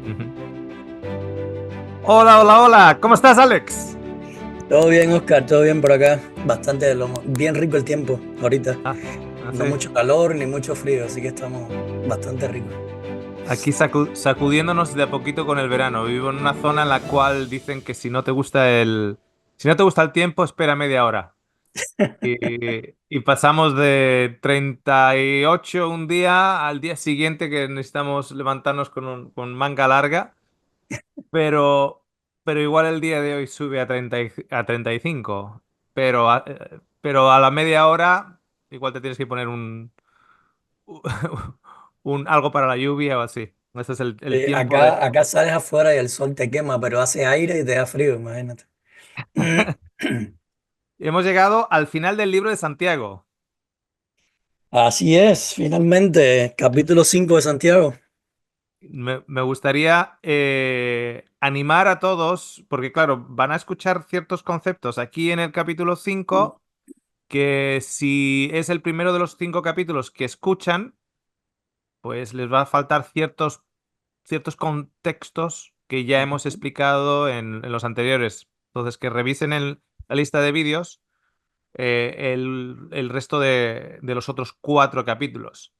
Ujú. Hola, hola, hola. ¿Cómo estás, Alex? Todo bien, Oscar, todo bien por acá. Bien rico el tiempo ahorita. Ah, ah, No sí. mucho calor ni mucho frío, así que estamos bastante ricos. Aquí sacudiéndonos de a poquito con el verano. Vivo en una zona en la cual dicen que si no te gusta el tiempo, espera media hora. Y pasamos de 38 un día al día siguiente que necesitamos levantarnos con manga larga, pero, pero igual el día de hoy sube a 35. Pero a la media hora igual te tienes que poner algo para la lluvia o así. Ese es el tiempo de... Acá sales afuera y el sol te quema, pero hace aire y te da frío, imagínate. Hemos llegado al final del libro de Santiago. Así es, finalmente, capítulo 5 de Santiago. Me gustaría animar a todos, porque claro, van a escuchar ciertos conceptos aquí en el capítulo 5 que si es el primero de los 5 capítulos que escuchan, pues les va a faltar ciertos contextos que ya hemos explicado en los anteriores. Entonces, que revisen la lista de vídeos el resto de los otros 4 capítulos.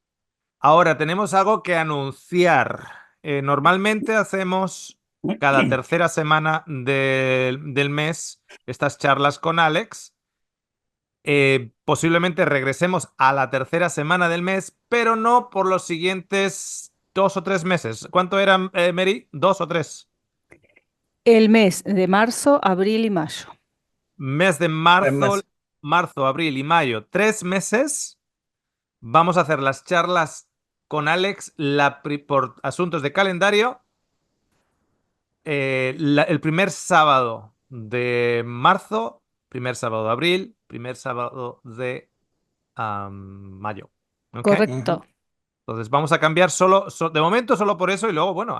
Ahora tenemos algo que anunciar. Normalmente hacemos cada tercera semana del mes estas charlas con Alex. Posiblemente regresemos a la tercera semana del mes, pero no por los siguientes 2 o 3 meses. ¿Cuánto eran, Mary? ¿2 o 3? El mes de marzo, abril y mayo. Mes de Es marzo, más, abril y mayo. 3 meses. Vamos a hacer las charlas con Alex por asuntos de calendario. El primer sábado de marzo, primer sábado de abril, primer sábado de mayo. ¿Ok? ujú. Correcto. Entonces vamos a cambiar de momento solo por eso y luego, bueno,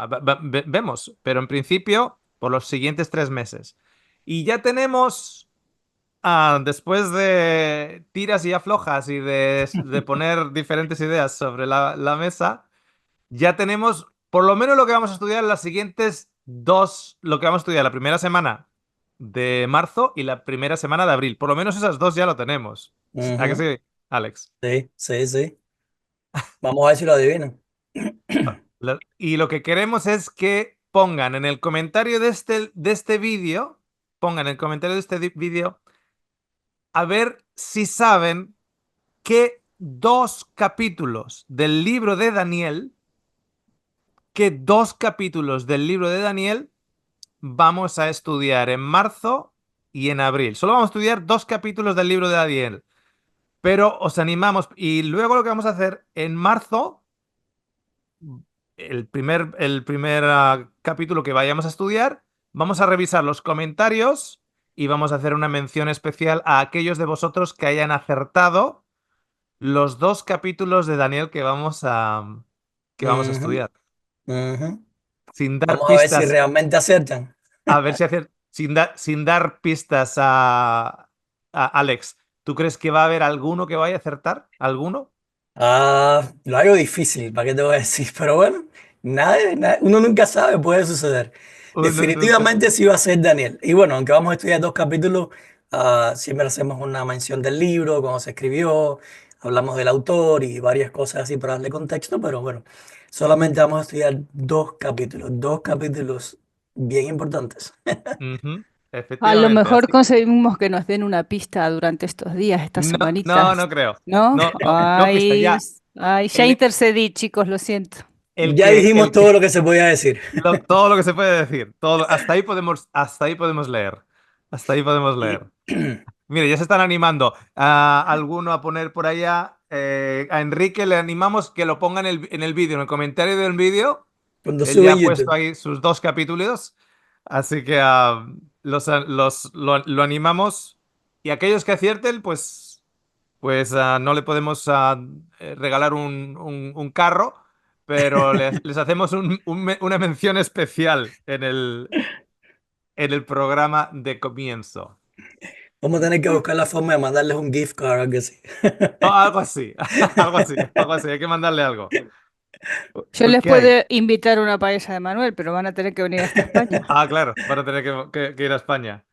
vemos, pero en principio por los siguientes 3 meses. Y ya tenemos, después de tiras y aflojas y de poner diferentes ideas sobre la mesa, ya tenemos por lo menos lo que vamos a estudiar en las siguientes lo que vamos a estudiar la primera semana de marzo y la primera semana de abril. Por lo menos esas dos ya lo tenemos. ¿A qué Ujú. sí, Alex? Sí, sí, sí. Vamos a ver si lo adivinan. Y lo que queremos es que pongan en el comentario de este vídeo, pongan en el comentario de este vídeo, a ver si saben qué dos capítulos del libro de Daniel vamos a estudiar en marzo y en abril. Solo vamos a estudiar 2 capítulos del libro de Daniel, pero os animamos. Y luego lo que vamos a hacer en marzo, el primer capítulo que vayamos a estudiar, vamos a revisar los comentarios y vamos a hacer una mención especial a aquellos de vosotros que hayan acertado los 2 capítulos de Daniel que vamos a Ujú, estudiar. ujú. Sin dar Vamos a ver si pistas, realmente aciertan. a ver si sin dar pistas a Alex. ¿Tú crees que va a haber alguno que vaya a acertar? ¿Alguno? Lo hago difícil, ¿para qué te voy a decir? Pero bueno, uno nunca sabe, puede suceder. Nunca. Definitivamente sí va a ser Daniel. Y bueno, aunque vamos a estudiar dos capítulos, siempre hacemos una mención del libro, cómo se escribió, hablamos del autor y varias cosas así para darle contexto, pero bueno, solamente vamos a estudiar dos capítulos bien importantes. Ujú, A lo efectivamente, mejor así. conseguimos que nos den una pista durante estos días, estas No, no, no semanitas, creo. ¿no? No, no, no pista. Ay, Ya. ay, ya El, intercedí, chicos, lo siento. el Ya que, dijimos el todo que, lo que se podía decir. todo lo que se puede decir. Hasta ahí podemos leer. Hasta ahí podemos leer. Mire, ya se están animando a alguno a poner por allá. A Enrique le animamos que lo ponga en el vídeo, en el comentario del vídeo. Cuando Él ya sube ha en puesto YouTube. ahí sus 2 capítulos. Así que lo animamos. Y aquellos que acierten, pues no le podemos regalar un carro, pero les hacemos una mención especial en el programa de comienzo. Vamos a tener que buscar la forma de mandarles un gift card o algo así. O algo así, algo así, algo así. Hay que mandarle algo. Yo les Ok. puedo invitar una paella de Manuel, pero van a tener que venir hasta España. Ah, claro, van a tener que ir a España.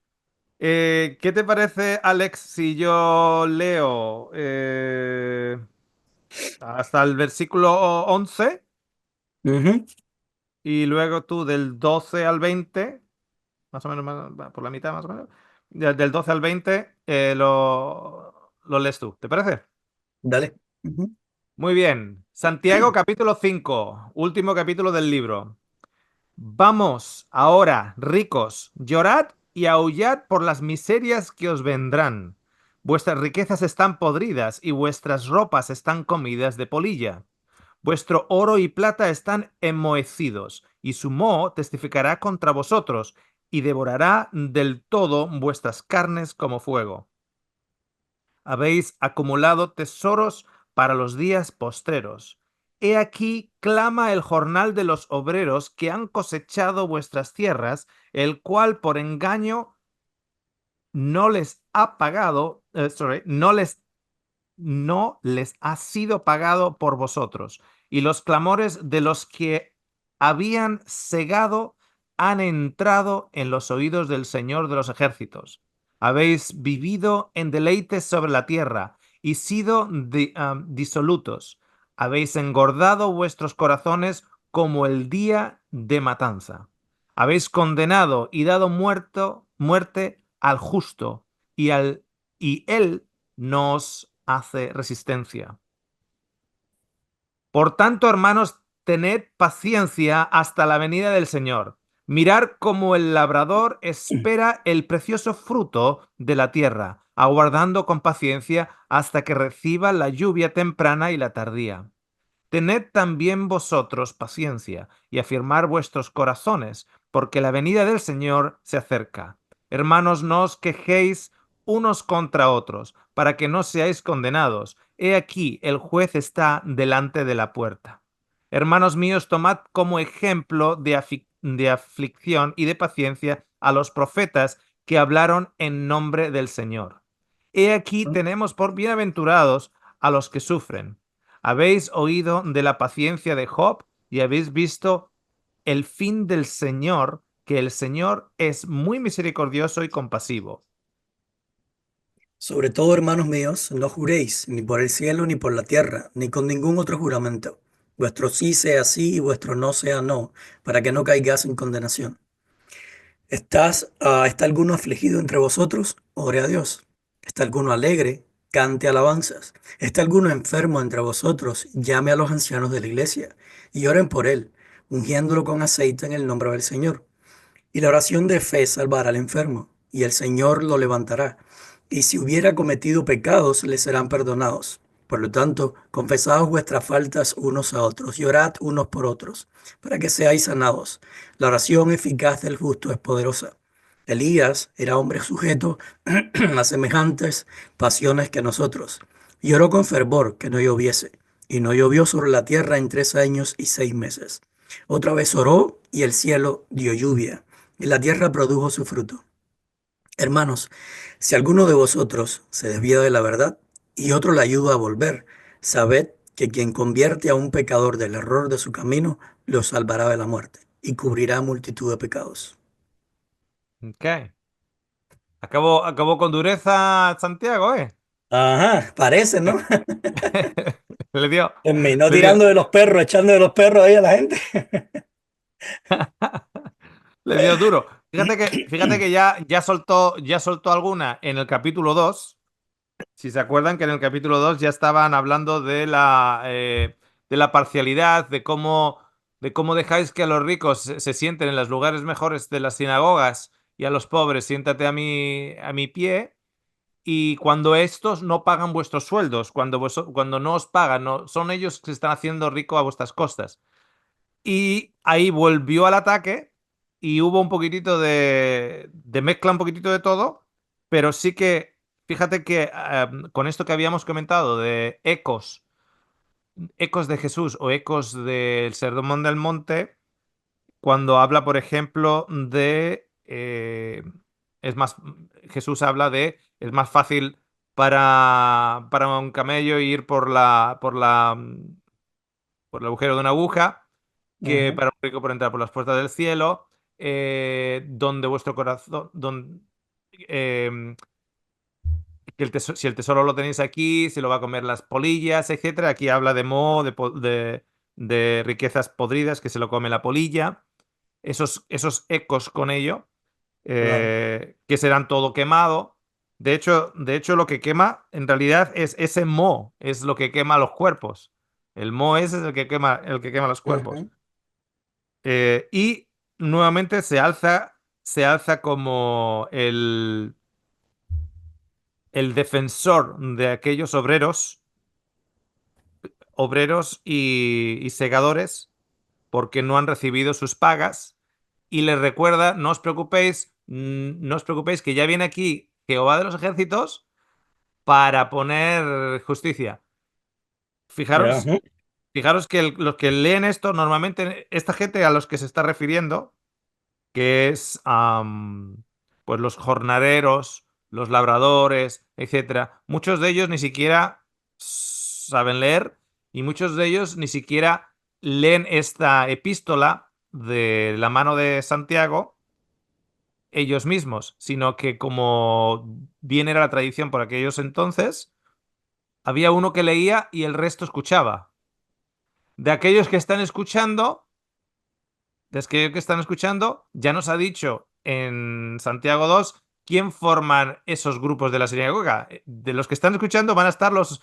¿Qué te parece, Alex, si yo leo hasta el versículo 11 Ujú. y luego tú del 12 al 20, más o menos, por la mitad más o menos, del 12 al 20 lo lees tú, ¿te parece? Dale. Ujú. Muy bien. Santiago capítulo 5, último capítulo del libro. Vamos ahora, ricos, llorad y aullad por las miserias que os vendrán. Vuestras riquezas están podridas y vuestras ropas están comidas de polilla. Vuestro oro y plata están enmohecidos, y su moho testificará contra vosotros, y devorará del todo vuestras carnes como fuego. Habéis acumulado tesoros para los días postreros. He aquí clama el jornal de los obreros que han cosechado vuestras tierras, el cual por engaño no les ha pagado, no les ha sido pagado por vosotros, y los clamores de los que habían segado han entrado en los oídos del Señor de los ejércitos. Habéis vivido en deleites sobre la tierra y sido disolutos. Habéis engordado vuestros corazones como el día de matanza. Habéis condenado y dado muerte al justo y él nos hace resistencia. Por tanto, hermanos, tened paciencia hasta la venida del Señor. Mirar cómo el labrador espera el precioso fruto de la tierra, aguardando con paciencia hasta que reciba la lluvia temprana y la tardía. Tened también vosotros paciencia y afirmar vuestros corazones, porque la venida del Señor se acerca. Hermanos, no os quejéis unos contra otros, para que no seáis condenados. He aquí, el juez está delante de la puerta. Hermanos míos, tomad como ejemplo de aflicción y de paciencia a los profetas que hablaron en nombre del Señor. He aquí tenemos por bienaventurados a los que sufren. Habéis oído de la paciencia de Job y habéis visto el fin del Señor, que el Señor es muy misericordioso y compasivo. Sobre todo, hermanos míos, no juréis ni por el cielo ni por la tierra, ni con ningún otro juramento. Vuestro sí sea sí y vuestro no sea no, para que no caigáis en condenación. ¿Está alguno afligido entre vosotros? Ore a Dios. ¿Está alguno alegre? Cante alabanzas. ¿Está alguno enfermo entre vosotros? Llame a los ancianos de la iglesia y oren por él, ungiéndolo con aceite en el nombre del Señor. Y la oración de fe salvará al enfermo, y el Señor lo levantará. Y si hubiera cometido pecados, le serán perdonados. Por lo tanto, confesaos vuestras faltas unos a otros y orad unos por otros, para que seáis sanados. La oración eficaz del justo es poderosa. Elías era hombre sujeto a semejantes pasiones que nosotros, y oró con fervor que no lloviese, y no llovió sobre la tierra en 3 años y 6 meses. Otra vez oró, y el cielo dio lluvia y la tierra produjo su fruto. Hermanos, si alguno de vosotros se desvía de la verdad y otro le ayuda a volver, sabed que quien convierte a un pecador del error de su camino, lo salvará de la muerte y cubrirá multitud de pecados. Ok. Acabó con dureza Santiago, ¿eh? Ajá, parece, ¿no? Le dio, Terminó le dio, tirando de los perros, echando de los perros ahí a la gente. le dio duro. Fíjate que ya soltó alguna en el capítulo 2. Si se acuerdan que en el capítulo 2 ya estaban hablando de la parcialidad, de cómo dejáis que a los ricos se sienten en los lugares mejores de las sinagogas y a los pobres siéntate a mi pie. Y cuando estos no pagan vuestros sueldos, cuando no os pagan, son ellos que se están haciendo rico a vuestras costas. Y ahí volvió al ataque y hubo un poquitito de mezcla, un poquitito de todo, pero sí que, fíjate que con esto que habíamos comentado de ecos de Jesús o ecos del Sermón del Monte, cuando habla, por ejemplo, es más, Jesús habla es más fácil para un camello ir por el agujero de una aguja, que Ujú. para un rico por entrar por las puertas del cielo, donde vuestro corazón, que si el tesoro lo tenéis aquí, si lo va a comer las polillas, etcétera. Aquí habla de moho, de riquezas podridas que se lo come la polilla. Esos ecos con ello, Claro. que serán todo quemado. De hecho, lo que quema en realidad es ese moho, es lo que quema los cuerpos. El moho ese es el que quema los cuerpos. Ujú. Y nuevamente se alza como el defensor de aquellos obreros y segadores, porque no han recibido sus pagas, y les recuerda, no os preocupéis que ya viene aquí Jehová de los ejércitos para poner justicia. Fijaros, Ujú. fijaros que los que leen esto, normalmente esta gente a los que se está refiriendo, que es pues los jornaleros, los labradores, etcétera. Muchos de ellos ni siquiera saben leer y muchos de ellos ni siquiera leen esta epístola de la mano de Santiago ellos mismos, sino que como bien era la tradición por aquellos entonces, había uno que leía y el resto escuchaba. De aquellos que están escuchando, ya nos ha dicho en Santiago 2 quién forman esos grupos de la sinagoga. De los que están escuchando van a estar los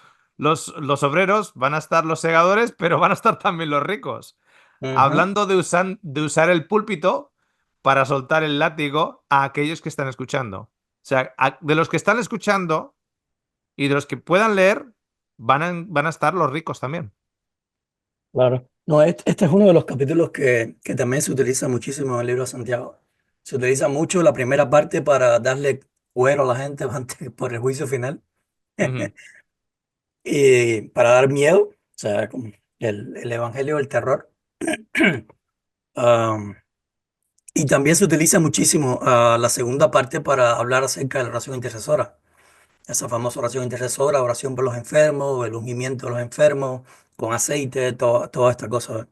obreros, van a estar los segadores, pero van a estar también los ricos. Ujú. Hablando de usar el púlpito para soltar el látigo a aquellos que están escuchando. O sea, de los que están escuchando y de los que puedan leer, van a estar los ricos también. Claro. No, este es uno de los capítulos que también se utiliza muchísimo en el libro de Santiago. Se utiliza mucho la primera parte para darle cuero a la gente por el juicio final Ujú, y para dar miedo, o sea, como el evangelio del terror. Am, y también se utiliza muchísimo la segunda parte para hablar acerca de la oración intercesora. Esa famosa oración intercesora, oración por los enfermos, el ungimiento de los enfermos, con aceite, toda esta cosa.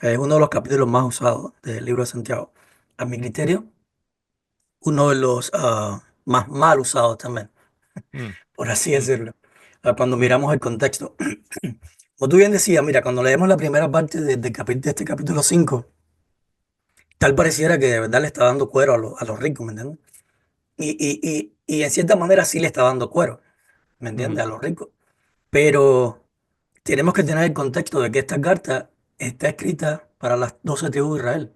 Es uno de los capítulos más usados del libro de Santiago. A mi criterio, uno de los más mal usados también, mm, por así mm, decirlo, cuando mm, miramos el contexto. Como tú bien decías, mira, cuando leemos la primera parte de este capítulo 5 tal pareciera que de verdad le está dando cuero a los ricos, ¿me entiendes? Y en cierta manera sí le está dando cuero, ¿me ujú, entiendes? A los ricos. Pero tenemos que tener el contexto de que esta carta está escrita para las 12 tribus de Israel.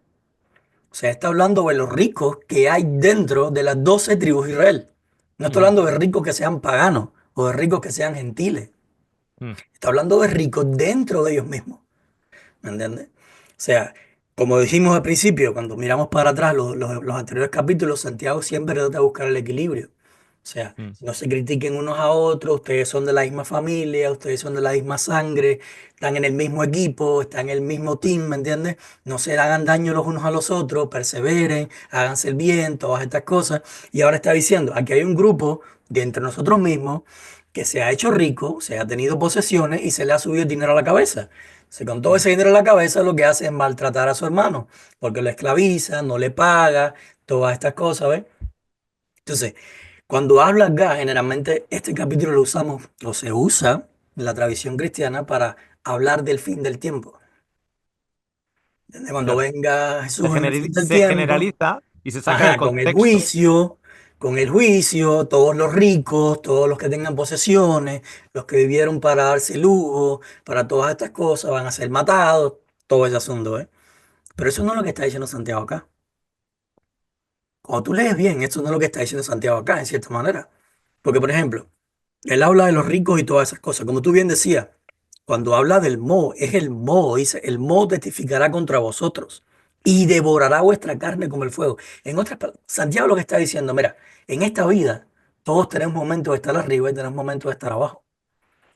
O sea, está hablando de los ricos que hay dentro de las 12 tribus de Israel. No está ujú, hablando de ricos que sean paganos o de ricos que sean gentiles. mm, Está hablando de ricos dentro de ellos mismos. ¿Me entiendes? O sea, como dijimos al principio, cuando miramos para atrás los anteriores capítulos, Santiago siempre trata de buscar el equilibrio. O sea, mm, no se critiquen unos a otros, ustedes son de la misma familia, ustedes son de la misma sangre, están en el mismo equipo, están en el mismo team, ¿me entiendes? No se hagan daño los unos a los otros, perseveren, háganse el bien, todas estas cosas. Y ahora está diciendo, aquí hay un grupo de entre nosotros mismos que se ha hecho rico, se ha tenido posesiones y se le ha subido el dinero a la cabeza. Se con todo mm, ese dinero en la cabeza lo que hace es maltratar a su hermano, porque lo esclaviza, no le paga, todas estas cosas, ¿ves? Entonces, cuando habla acá, generalmente este capítulo lo usamos o se usa en la tradición cristiana para hablar del fin del tiempo. ¿Entiendes? Cuando claro. venga Se Jesús en el fin generali- del se tiempo, generaliza y se saca del ajá, contexto. con el juicio, todos los ricos, todos los que tengan posesiones, los que vivieron para darse lujo, para todas estas cosas, van a ser matados, todo ese asunto, ¿eh? Pero eso no es lo que está diciendo Santiago acá. Cuando tú lees bien, esto no es lo que está diciendo Santiago acá, en cierta manera. Porque, por ejemplo, él habla de los ricos y todas esas cosas. Como tú bien decías, cuando habla del moho, es el moho, dice, el moho testificará contra vosotros y devorará vuestra carne como el fuego. En otras palabras, Santiago lo que está diciendo, mira, en esta vida todos tenemos momentos de estar arriba y tenemos momentos de estar abajo.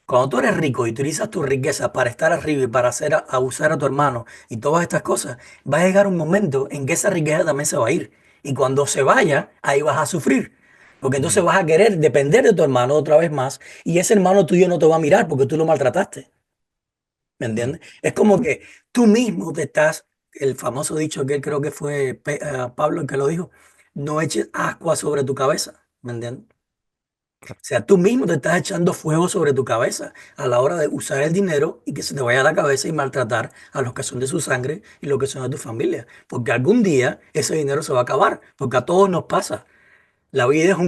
Cuando tú eres rico y utilizas tu riqueza para estar arriba y para hacer abusar a tu hermano y todas estas cosas, va a llegar un momento en que esa riqueza también se va a ir. Y cuando se vaya, ahí vas a sufrir. Porque entonces Mm, vas a querer depender de tu hermano otra vez más y ese hermano tuyo no te va a mirar porque tú lo maltrataste. ¿Me Mm. entiendes? Es como que tú mismo te estás, el famoso dicho que creo que fue Pablo el que lo dijo, no eches agua sobre tu cabeza, ¿me entiendes? O sea, tú mismo te estás echando fuego sobre tu cabeza a la hora de usar el dinero y que se te vaya a la cabeza y maltratar a los que son de su sangre y los que son de tu familia. Porque algún día ese dinero se va a acabar, porque a todos nos pasa. La vida es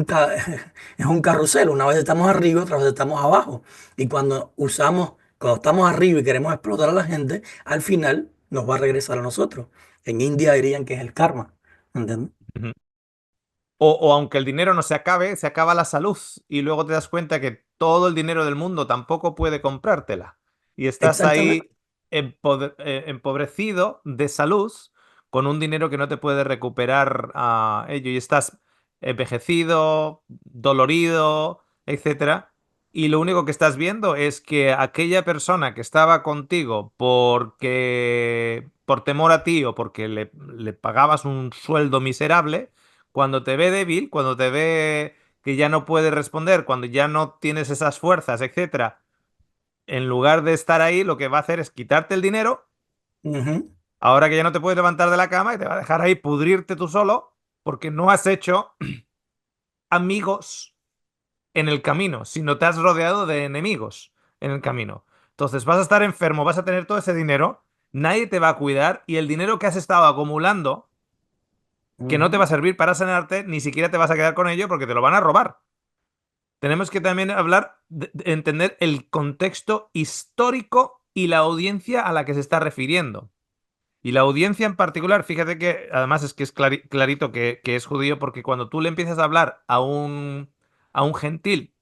es un carrusel. Una vez estamos arriba, otra vez estamos abajo. Y cuando estamos arriba y queremos explotar a la gente, al final nos va a regresar a nosotros. En India dirían que es el karma. ¿Entiendes? Ujú. O aunque el dinero no se acabe, se acaba la salud y luego te das cuenta que todo el dinero del mundo tampoco puede comprártela. Y estás Exactamente. ahí empobrecido de salud con un dinero que no te puede recuperar a ello. Y estás envejecido, dolorido, etcétera. Y lo único que estás viendo es que aquella persona que estaba contigo por temor a ti o porque le pagabas un sueldo miserable, cuando te ve débil, cuando te ve que ya no puedes responder, cuando ya no tienes esas fuerzas, etcétera, en lugar de estar ahí, lo que va a hacer es quitarte el dinero, Ujú, ahora que ya no te puedes levantar de la cama y te va a dejar ahí pudrirte tú solo, porque no has hecho amigos en el camino, sino te has rodeado de enemigos en el camino. Entonces vas a estar enfermo, vas a tener todo ese dinero, nadie te va a cuidar y el dinero que has estado acumulando, que no te va ujú, a servir para sanarte, ni siquiera te vas a quedar con ello porque te lo van a robar. Tenemos que también hablar de entender el contexto histórico y la audiencia a la que se está refiriendo. Y la audiencia en particular, fíjate que además es que es clarito que es judío, porque cuando tú le empiezas a hablar a un gentil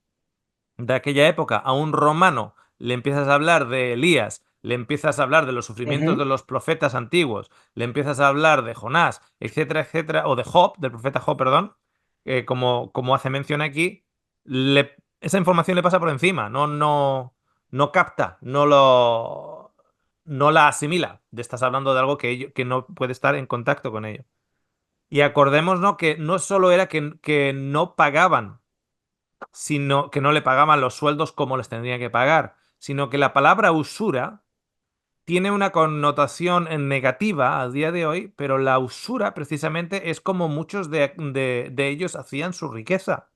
de aquella época, a un romano, le empiezas a hablar de Elías, le empiezas a hablar de los sufrimientos de ujú, los profetas antiguos, le empiezas a hablar de Jonás, etcétera, etcétera, o de Job, del profeta Job, perdón, como hace mención aquí, esa información le pasa por encima, no capta, no la asimila. Estás hablando de algo que no puede estar en contacto con ello. Y acordémonos que no solo era que no pagaban, sino que no le pagaban los sueldos como les tendría que pagar, sino que la palabra usura tiene una connotación negativa a día de hoy, pero la usura precisamente es como muchos de ellos hacían su riqueza.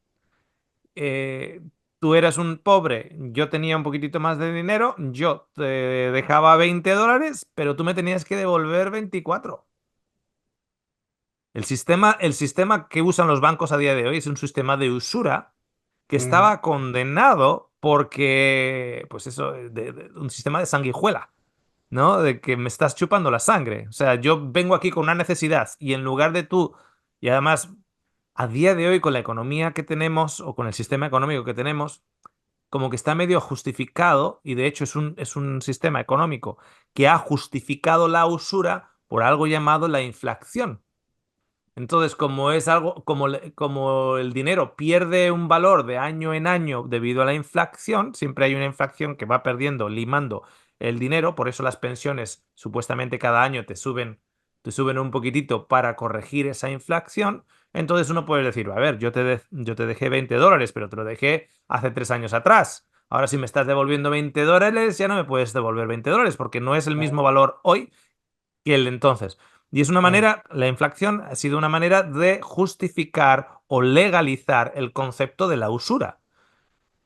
Eh, Tú eras un pobre, yo tenía un poquitito más de dinero, yo te dejaba $20, pero tú me tenías que devolver 24. El sistema que usan los bancos a día de hoy es un sistema de usura que ujú, estaba condenado porque, pues eso, un sistema de sanguijuela, ¿no? De que me estás chupando la sangre. O sea, yo vengo aquí con una necesidad y en lugar de tú, y además, a día de hoy con la economía que tenemos o con el sistema económico que tenemos, como que está medio justificado y de hecho es un sistema económico que ha justificado la usura por algo llamado la inflación. Entonces, como es algo, como el dinero pierde un valor de año en año debido a la inflación, siempre hay una inflación que va perdiendo, limando el dinero, por eso las pensiones supuestamente cada año te suben un poquitito para corregir esa inflación. Entonces uno puede decir, a ver, yo te dejé $20, pero te lo dejé hace 3 años atrás. Ahora si me estás devolviendo $20, ya no me puedes devolver $20 porque no es el mismo claro, valor hoy que el de entonces. Y es una claro. manera, la inflación ha sido una manera de justificar o legalizar el concepto de la usura.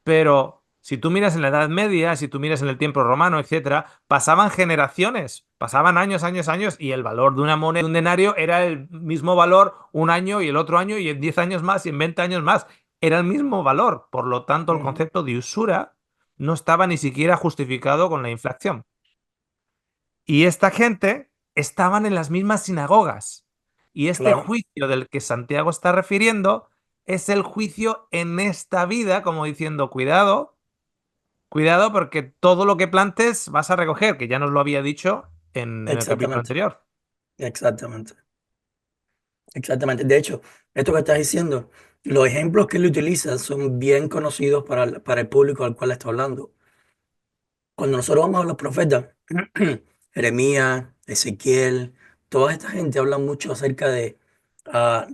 Pero si tú miras en la Edad Media, si tú miras en el tiempo romano, etcétera, pasaban generaciones, pasaban años, años, años, y el valor de una moneda, de un denario, era el mismo valor un año y el otro año, y en 10 años más, y en 20 años más. Era el mismo valor. Por lo tanto, el Ujú, concepto de usura no estaba ni siquiera justificado con la inflación. Y esta gente estaban en las mismas sinagogas. Y este claro, juicio del que Santiago está refiriendo es el juicio en esta vida, como diciendo, cuidado, cuidado porque todo lo que plantes vas a recoger, que ya nos lo había dicho en el capítulo exactamente, anterior. exactamente, exactamente. De hecho, esto que estás diciendo, los ejemplos que él utiliza son bien conocidos para el público al cual está hablando. Cuando nosotros vamos a los profetas, Jeremías, Ezequiel, toda esta gente habla mucho acerca de,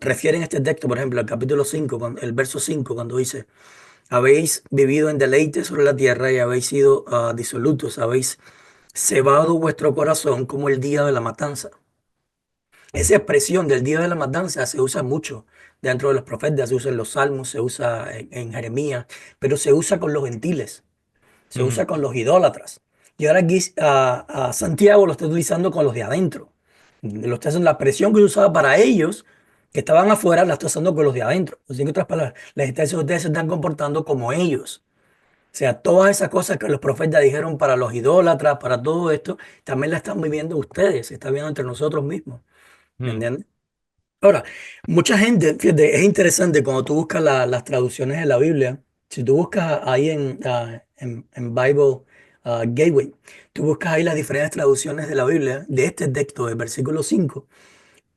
refieren este texto, por ejemplo, al capítulo 5 el verso 5 cuando dice, habéis vivido en deleite sobre la tierra y habéis sido disolutos, habéis cebado vuestro corazón como el día de la matanza. Esa expresión del día de la matanza se usa mucho dentro de los profetas, se usa en los salmos, se usa en Jeremías, pero se usa con los gentiles, se Ujú. usa con los idólatras. Y ahora aquí a Santiago lo está utilizando con los de adentro. Lo está haciendo la presión que se usaba para ellos, que estaban afuera, la está usando con los de adentro. O sea, en otras palabras, les está diciendo, ustedes se están comportando como ellos. O sea, todas esas cosas que los profetas dijeron para los idólatras, para todo esto, también la están viviendo ustedes, se está viendo entre nosotros mismos. ¿Me Mm. entiendes? Ahora, mucha gente, fíjate, es interesante cuando tú buscas las traducciones de la Biblia, si tú buscas ahí en Bible Gateway, tú buscas ahí las diferentes traducciones de la Biblia, de este texto, del versículo 5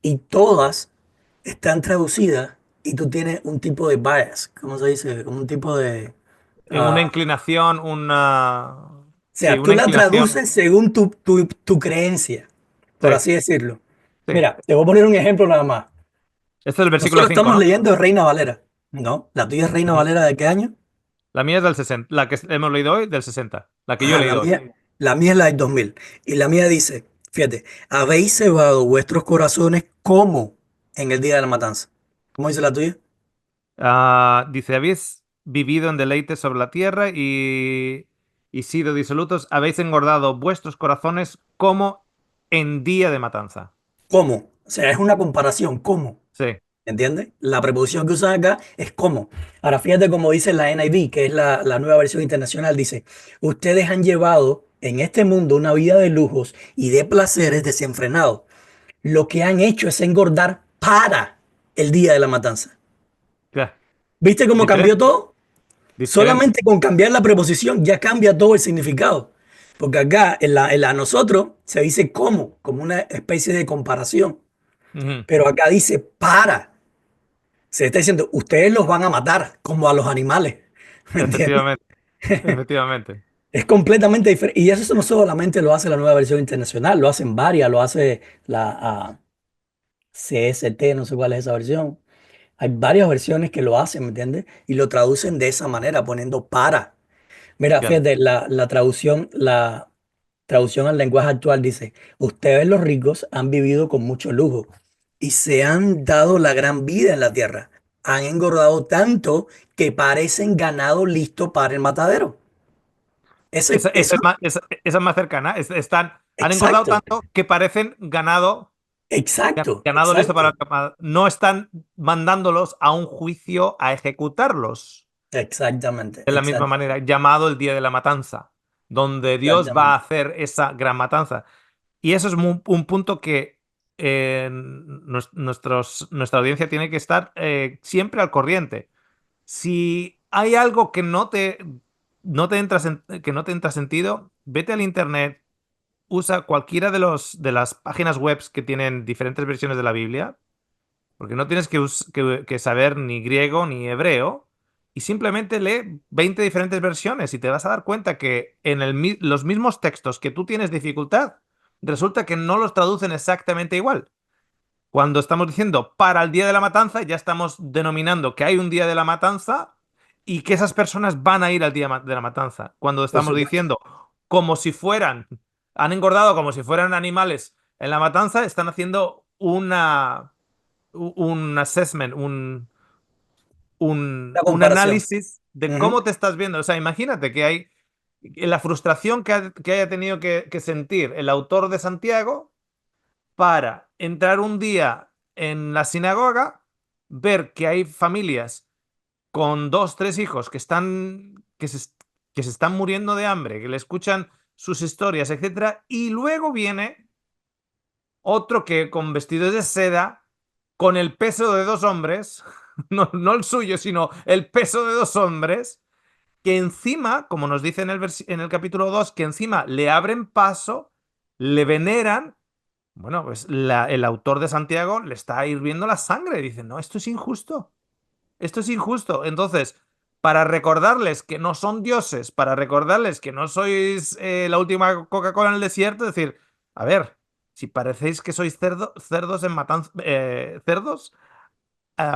y todas están traducidas y tú tienes un tipo de bias, ¿cómo se dice? Como un tipo de... Una ah, inclinación, una... o Sí, sea, tú una la inclinación. traduces según tu creencia, Sí, por así decirlo. sí. Mira, te voy a poner un ejemplo nada más. Este es el versículo Nosotros 5, estamos ¿no? leyendo Reina Valera, ¿no? ¿La tuya es Reina Ujú. Valera de qué año? La mía es del 60. La que hemos leído hoy, del 60. La que yo he Ajá, leído hoy. la mía es la del 2000. Y la mía dice, fíjate, habéis cebado vuestros corazones como en el día de la matanza. ¿Cómo dice la tuya? Dice, habéis vivido en deleite sobre la tierra y sido disolutos, habéis engordado vuestros corazones como en día de matanza. ¿Cómo? O sea, es una comparación, ¿cómo? Sí. ¿Entiendes? La preposición que usan acá es cómo. Ahora, fíjate cómo dice la NIV, que es la nueva versión internacional, dice, ustedes han llevado en este mundo una vida de lujos y de placeres desenfrenados. Lo que han hecho es engordar para el día de la matanza. Ya. ¿Viste cómo cambió Diferente. todo? Diferente. Solamente con cambiar la preposición ya cambia todo el significado. Porque acá en la nosotros se dice como una especie de comparación. Ujú. Pero acá dice para. Se está diciendo, ustedes los van a matar como a los animales. ¿Me entiendes? Efectivamente. Efectivamente. Es completamente diferente. Y eso no solamente lo hace la nueva versión internacional, lo hacen varias, lo hace la CST, no sé cuál es esa versión. Hay varias versiones que lo hacen, ¿me entiendes? Y lo traducen de esa manera, poniendo para. Mira, Ya. fíjate, la traducción al lenguaje actual dice, ustedes los ricos han vivido con mucho lujo y se han dado la gran vida en la tierra. Han engordado tanto que parecen ganado listo para el matadero. Esa Eso, es más cercana. Han engordado exacto, tanto que parecen exacto, ganado listo exacto, para... No están mandándolos a un juicio a ejecutarlos. exactamente, De la misma exacto, manera, llamado el día de la matanza, donde Dios va a exactamente. hacer esa gran matanza. Y eso es un punto que nuestra audiencia tiene que estar siempre al corriente. Si hay algo que que no te entra sentido, vete al internet, usa cualquiera de las páginas web que tienen diferentes versiones de la Biblia, porque no tienes que saber ni griego ni hebreo, y simplemente lee 20 diferentes versiones y te vas a dar cuenta que en los mismos textos que tú tienes dificultad, resulta que no los traducen exactamente igual. Cuando estamos diciendo para el día de la matanza, ya estamos denominando que hay un día de la matanza y que esas personas van a ir al día de la matanza. Cuando Por estamos supuesto. diciendo como si fueran, han engordado como si fueran animales en la matanza, están haciendo un assessment, La un comparación. análisis de Ujú, cómo te estás viendo. O sea, imagínate que hay la frustración que haya tenido que sentir el autor de Santiago para entrar un día en la sinagoga, ver que hay familias con dos, tres hijos que se están muriendo de hambre, que le escuchan sus historias, etcétera, y luego viene otro que con vestidos de seda, con el peso de dos hombres, no el suyo, sino el peso de dos hombres, que encima, como nos dice en el capítulo 2 que encima le abren paso, le veneran. Bueno, pues el autor de Santiago le está hirviendo la sangre. Dice, no, esto es injusto. Esto es injusto. Entonces, para recordarles que no son dioses, para recordarles que no sois la última Coca-Cola en el desierto, decir, a ver, si parecéis que sois cerdos en cerdos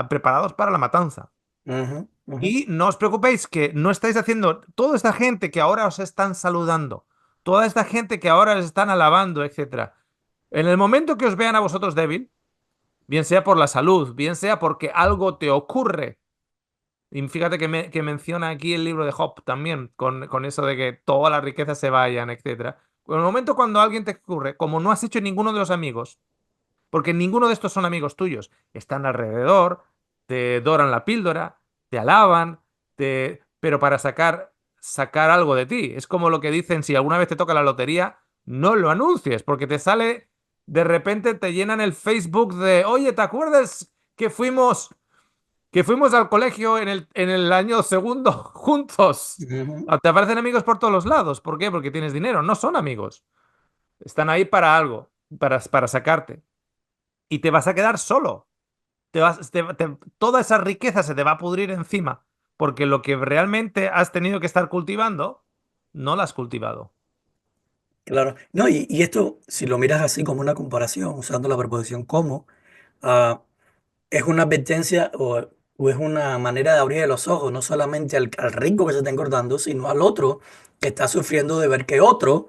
preparados para la matanza. ujú, ujú. Y no os preocupéis que no estáis haciendo toda esta gente que ahora os están saludando. toda esta gente que ahora les están alabando, etcétera, en el momento que os vean a vosotros débil, bien sea por la salud, bien sea porque algo te ocurre, y fíjate que menciona aquí el libro de Job también, con eso de que todas las riquezas se vayan, etcétera. En el momento cuando alguien te ocurre, como no has hecho ninguno de los amigos, porque ninguno de estos son amigos tuyos, están alrededor, te doran la píldora, te alaban, pero para sacar algo de ti. Es como lo que dicen, si alguna vez te toca la lotería, no lo anuncies, porque te sale, de repente te llenan el Facebook de, oye, ¿te acuerdas que fuimos al colegio en el año segundo juntos? Ujú. Te aparecen amigos por todos los lados. ¿Por qué? Porque tienes dinero. No son amigos. Están ahí para algo, para sacarte. Y te vas a quedar solo. Toda esa riqueza se te va a pudrir encima. Porque lo que realmente has tenido que estar cultivando, no la has cultivado. Claro. No, y esto, si lo miras así como una comparación, usando la preposición como, ah, es una advertencia o es una manera de abrir los ojos, no solamente al rico que se está engordando, sino al otro que está sufriendo de ver que otro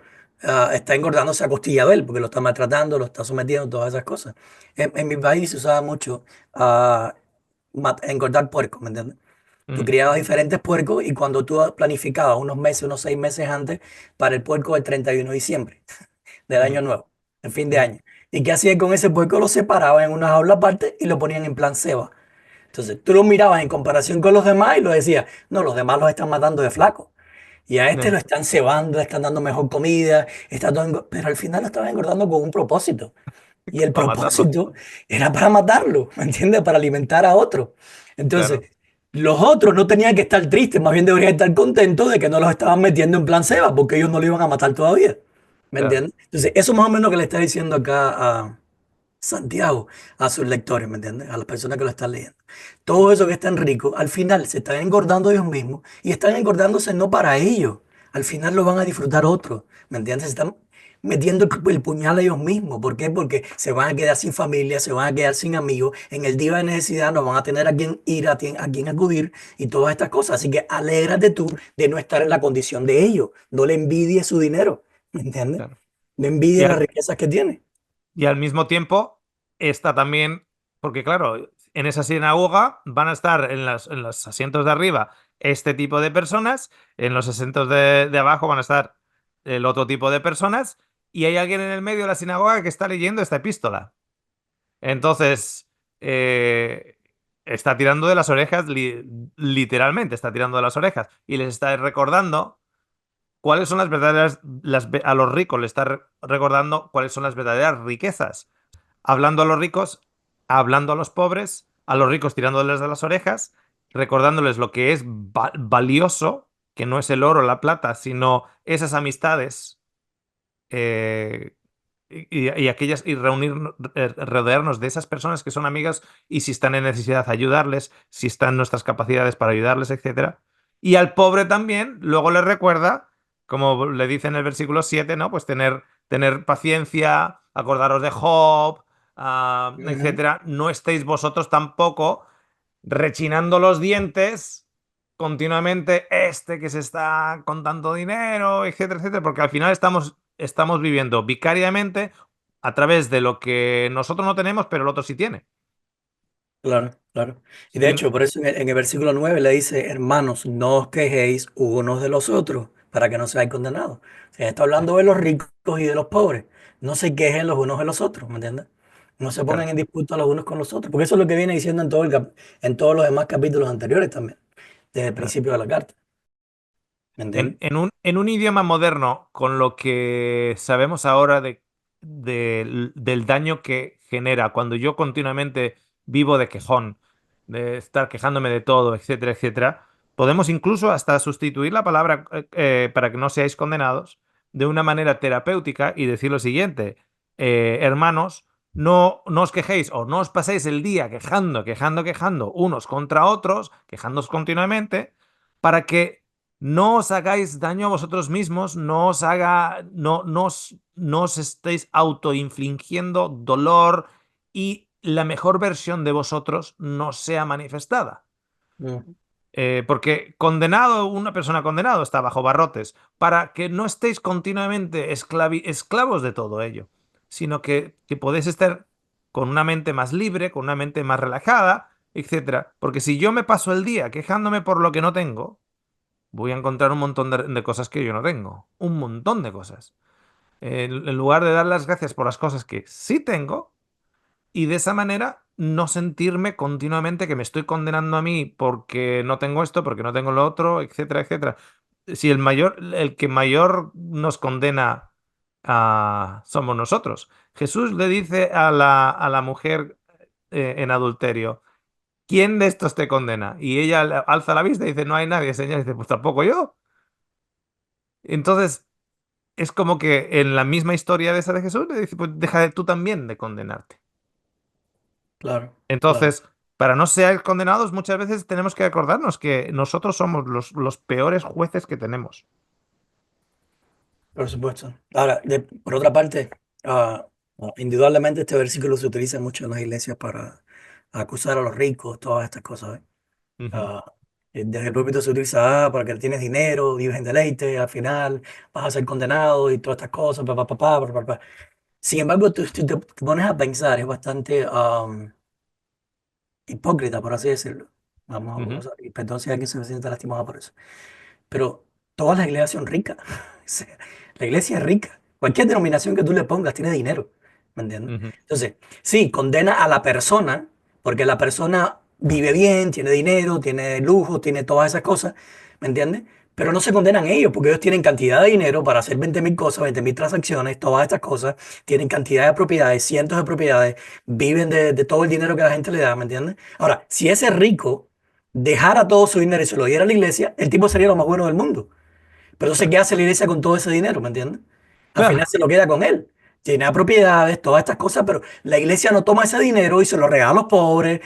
está engordándose a costilla de él, porque lo está maltratando, lo está sometiendo, todas esas cosas. En mi país se usaba mucho ah, engordar puercos, ¿me entiendes? Tú Mm, criabas diferentes puercos y cuando tú planificabas unos meses, unos 6 meses antes para el puerco del 31 de diciembre del mm, año nuevo, el fin de mm, año. ¿Y qué hacían con ese puerco? Lo separaban en una jaula aparte y lo ponían en plan ceba. Entonces tú lo mirabas en comparación con los demás y lo decías, no, los demás los están matando de flaco. Y a este lo eh, están cebando, le están dando mejor comida, pero al final lo estaban engordando con un propósito. Y el para matarlo. propósito era para matarlo, ¿me entiendes? Para alimentar a otro. Entonces, Claro, los otros no tenían que estar tristes, más bien deberían estar contentos de que no los estaban metiendo en plan ceba, porque ellos no lo iban a matar todavía. ¿Me claro. entiendes? Entonces, eso más o menos lo que le está diciendo acá Santiago a sus lectores, ¿me entiendes? A las personas que lo están leyendo. Todo eso que están ricos, al final se están engordando ellos mismos y están engordándose no para ellos. Al final lo van a disfrutar otros, ¿me entiendes? Se están metiendo el puñal a ellos mismos. ¿Por qué? Porque se van a quedar sin familia, se van a quedar sin amigos. En el día de necesidad no van a tener a quién ir, a quién acudir y todas estas cosas. Así que alégrate tú de no estar en la condición de ellos. No le envidies su dinero, ¿me entiendes? Claro. No Y envidies las al, riquezas que tiene. y al mismo tiempo está también, porque claro, en esa sinagoga van a estar en los asientos de arriba este tipo de personas, en los asientos de abajo van a estar el otro tipo de personas, y hay alguien en el medio de la sinagoga que está leyendo esta epístola. Entonces, está tirando de las orejas, literalmente está tirando de las orejas, y les está recordando cuáles son las verdaderas, a los ricos les está recordando cuáles son las verdaderas riquezas, hablando a los ricos, hablando a los pobres, a los ricos tirándoles de las orejas, recordándoles lo que es valioso, que no es el oro, la plata, sino esas amistades, eh, y aquellas, y rodearnos de esas personas que son amigas, y si están en necesidad, ayudarles, si están en nuestras capacidades para ayudarles, etcétera. Y al pobre también, luego le recuerda, como le dice en el versículo 7, ¿no? Pues tener paciencia, acordaros de Job, Ujú. etcétera. No estéis vosotros tampoco rechinando los dientes continuamente, este que se está con tanto dinero, etcétera, etcétera, porque al final estamos viviendo vicariamente a través de lo que nosotros no tenemos, pero el otro sí tiene. Claro, claro. Y de Y hecho, por eso en el versículo 9 le dice, hermanos, no os quejéis unos de los otros para que no seáis condenados. O sea, está hablando de los ricos y de los pobres. No se quejen los unos de los otros, ¿me entiendes? No se pongan claro, en disputa los unos con los otros, porque eso es lo que viene diciendo en todos los demás capítulos anteriores también, desde el claro. principio de la carta, ¿me En, entiendes? en un, en un idioma moderno, con lo que sabemos ahora del daño que genera cuando yo continuamente vivo de quejón, de estar quejándome de todo, etcétera, etcétera, podemos incluso hasta sustituir la palabra, para que no seáis condenados, de una manera terapéutica y decir lo siguiente: hermanos, no os quejéis o no os paséis el día quejando unos contra otros, quejándoos continuamente, para que no os hagáis daño a vosotros mismos, no os estéis autoinfligiendo dolor, y la mejor versión de vosotros no sea manifestada. Ujú. Porque condenado, una persona condenado está bajo barrotes, para que no estéis continuamente esclavos de todo ello, sino que podéis estar con una mente más libre, con una mente más relajada, etcétera. Porque si yo me paso el día quejándome por lo que no tengo, voy a encontrar un montón de cosas que yo no tengo. Un montón de cosas. En lugar de dar las gracias por las cosas que sí tengo, y de esa manera no sentirme continuamente que me estoy condenando a mí porque no tengo esto, porque no tengo lo otro, etcétera, etcétera. Si el que mayor nos condena somos nosotros. Jesús le dice a la mujer en adulterio, ¿quién de estos te condena? Y ella alza la vista y dice, no hay nadie, Señor. Y dice, pues tampoco yo. Entonces, es como que en la misma historia de esa de Jesús le dice, pues deja tú también de condenarte. Claro, claro. Entonces, para no ser condenados, muchas veces tenemos que acordarnos que nosotros somos los peores jueces que tenemos. Por supuesto. Ahora, por otra parte, indudablemente este versículo se utiliza mucho en las iglesias para acusar a los ricos, todas estas cosas. Ujú, Ah, Desde el púlpito se utiliza para que tienes dinero, vives en deleite, al final vas a ser condenado y todas estas cosas, pa. Sin embargo, tú te pones a pensar, es bastante hipócrita, por así decirlo. ujú, Y perdón si alguien se me siente lastimado por eso. Pero todas las iglesias son ricas. O sea, la iglesia es rica. Cualquier denominación que tú le pongas tiene dinero. ¿Me entiendes? ujú, Entonces, sí, condena a la persona, porque la persona vive bien, tiene dinero, tiene lujo, tiene todas esas cosas. ¿Me entiendes? Pero no se condenan ellos, porque ellos tienen cantidad de dinero para hacer 20.000 cosas, 20.000 transacciones, todas estas cosas. Tienen cantidad de propiedades, cientos de propiedades, viven de todo el dinero que la gente le da. ¿Me entiendes? Ahora, si ese rico dejara todo su dinero y se lo diera a la iglesia, el tipo sería lo más bueno del mundo. Pero entonces, claro, ¿qué hace la iglesia con todo ese dinero? ¿Me entiendes? Al final claro, se lo queda con él. Tiene propiedades, todas estas cosas, pero la iglesia no toma ese dinero y se lo regala a los pobres,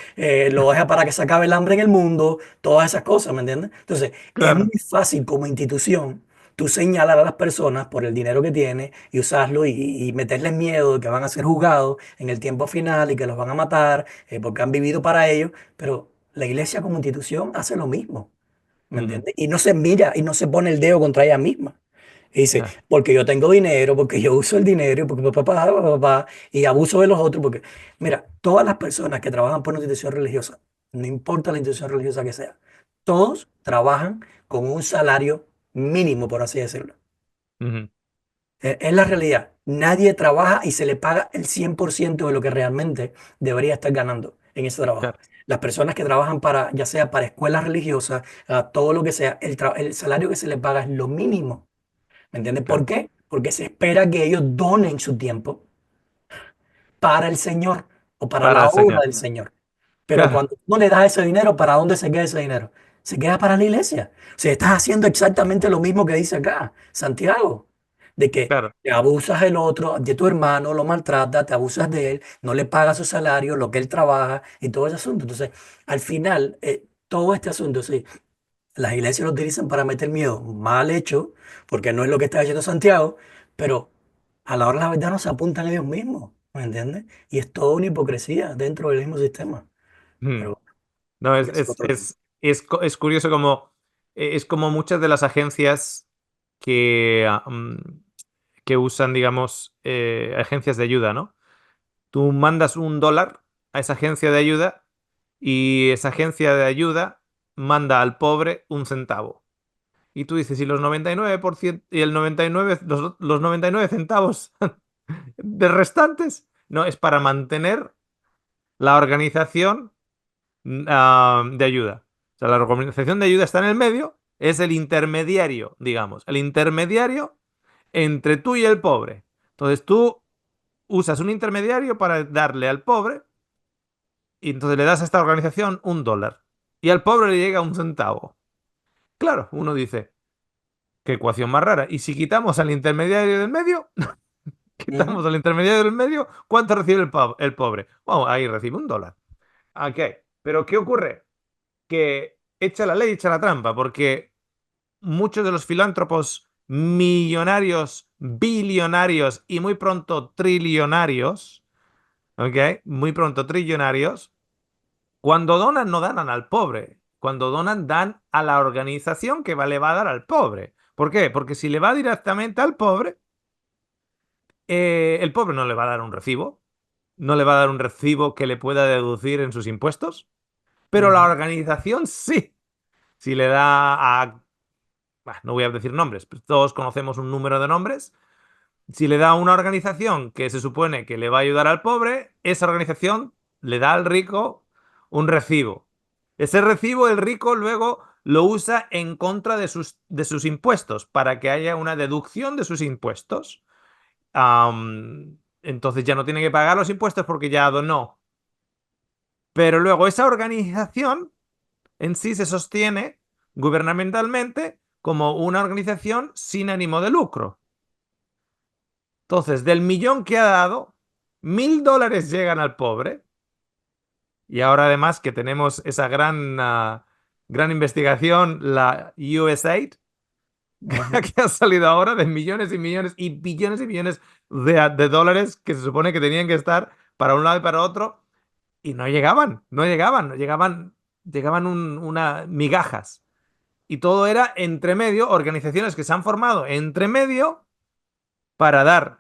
lo deja para que se acabe el hambre en el mundo, todas esas cosas, ¿me entiendes? Entonces, es muy claro. fácil como institución tú señalar a las personas por el dinero que tienen y usarlo y meterles miedo de que van a ser juzgados en el tiempo final y que los van a matar porque han vivido para ellos, pero la iglesia como institución hace lo mismo. ¿Me Ujú, entiendes? Y no se mira y no se pone el dedo contra ella misma. Y dice, claro, porque yo tengo dinero, porque yo uso el dinero, porque papá, y abuso de los otros, porque, mira, todas las personas que trabajan por una institución religiosa, no importa la institución religiosa que sea, todos trabajan con un salario mínimo, por así decirlo. ujú, Es la realidad. Nadie trabaja y se le paga el 100% de lo que realmente debería estar ganando en ese trabajo. claro, Las personas que trabajan para, ya sea para escuelas religiosas, todo lo que sea, el salario que se les paga es lo mínimo. ¿Me entiendes? ¿Por claro. qué? Porque se espera que ellos donen su tiempo para el Señor o para Para la el obra Señor. del Señor. Pero Claro, cuando no le das ese dinero, ¿para dónde se queda ese dinero? Se queda para la iglesia. O sea, estás haciendo exactamente lo mismo que dice acá, Santiago, de que claro. te abusas del otro, de tu hermano, lo maltratas, te abusas de él, no le pagas su salario, lo que él trabaja y todo ese asunto. Entonces, al final, todo este asunto, sí, las iglesias lo utilizan para meter miedo. Mal hecho, porque no es lo que está diciendo Santiago, pero a la hora de la verdad no se apuntan ellos mismos, ¿me entiendes? Y es toda una hipocresía dentro del mismo sistema. Mm. Pero No, ya es otro tema. es curioso como es como muchas de las agencias que, que usan, digamos, agencias de ayuda, ¿no? Tú mandas $1 a esa agencia de ayuda y esa agencia de ayuda manda al pobre 1 centavo. Y tú dices, y los 99% y el 99, los 99 centavos de restantes, no, es para mantener la organización de ayuda. O sea, la organización de ayuda está en el medio, es el intermediario, digamos, el intermediario entre tú y el pobre. Entonces tú usas un intermediario para darle al pobre y entonces le das a esta organización $1 y al pobre le llega 1 centavo. Claro, uno dice, qué ecuación más rara. Y si quitamos al intermediario del medio, Ujú, quitamos al intermediario del medio, ¿cuánto recibe el pobre? Bueno, ahí recibe $1. Ok, pero ¿qué ocurre? Que echa la ley, echa la trampa, porque muchos de los filántropos millonarios, billonarios y muy pronto trillonarios, ¿ok? Muy pronto trillonarios, cuando donan no donan al pobre, cuando donan, dan a la organización que le va a dar al pobre. ¿Por qué? Porque si le va directamente al pobre, el pobre no le va a dar un recibo, no le va a dar un recibo que le pueda deducir en sus impuestos, pero la Ujú. organización sí. Si le da a... no voy a decir nombres, pues todos conocemos un número de nombres. Si le da a una organización que se supone que le va a ayudar al pobre, esa organización le da al rico un recibo. Ese recibo el rico luego lo usa en contra de sus impuestos, para que haya una deducción de sus impuestos. Entonces ya no tiene que pagar los impuestos porque ya donó. Pero luego esa organización en sí se sostiene gubernamentalmente como una organización sin ánimo de lucro. Entonces, del millón que ha dado, $1.000 llegan al pobre. Y ahora además que tenemos esa gran investigación, la USAID, Ujú. que ha salido ahora de millones y millones y billones de dólares que se supone que tenían que estar para un lado y para otro, y no llegaban, no llegaban, no llegaban, llegaban una migajas. Y todo era entre medio, organizaciones que se han formado entre medio para dar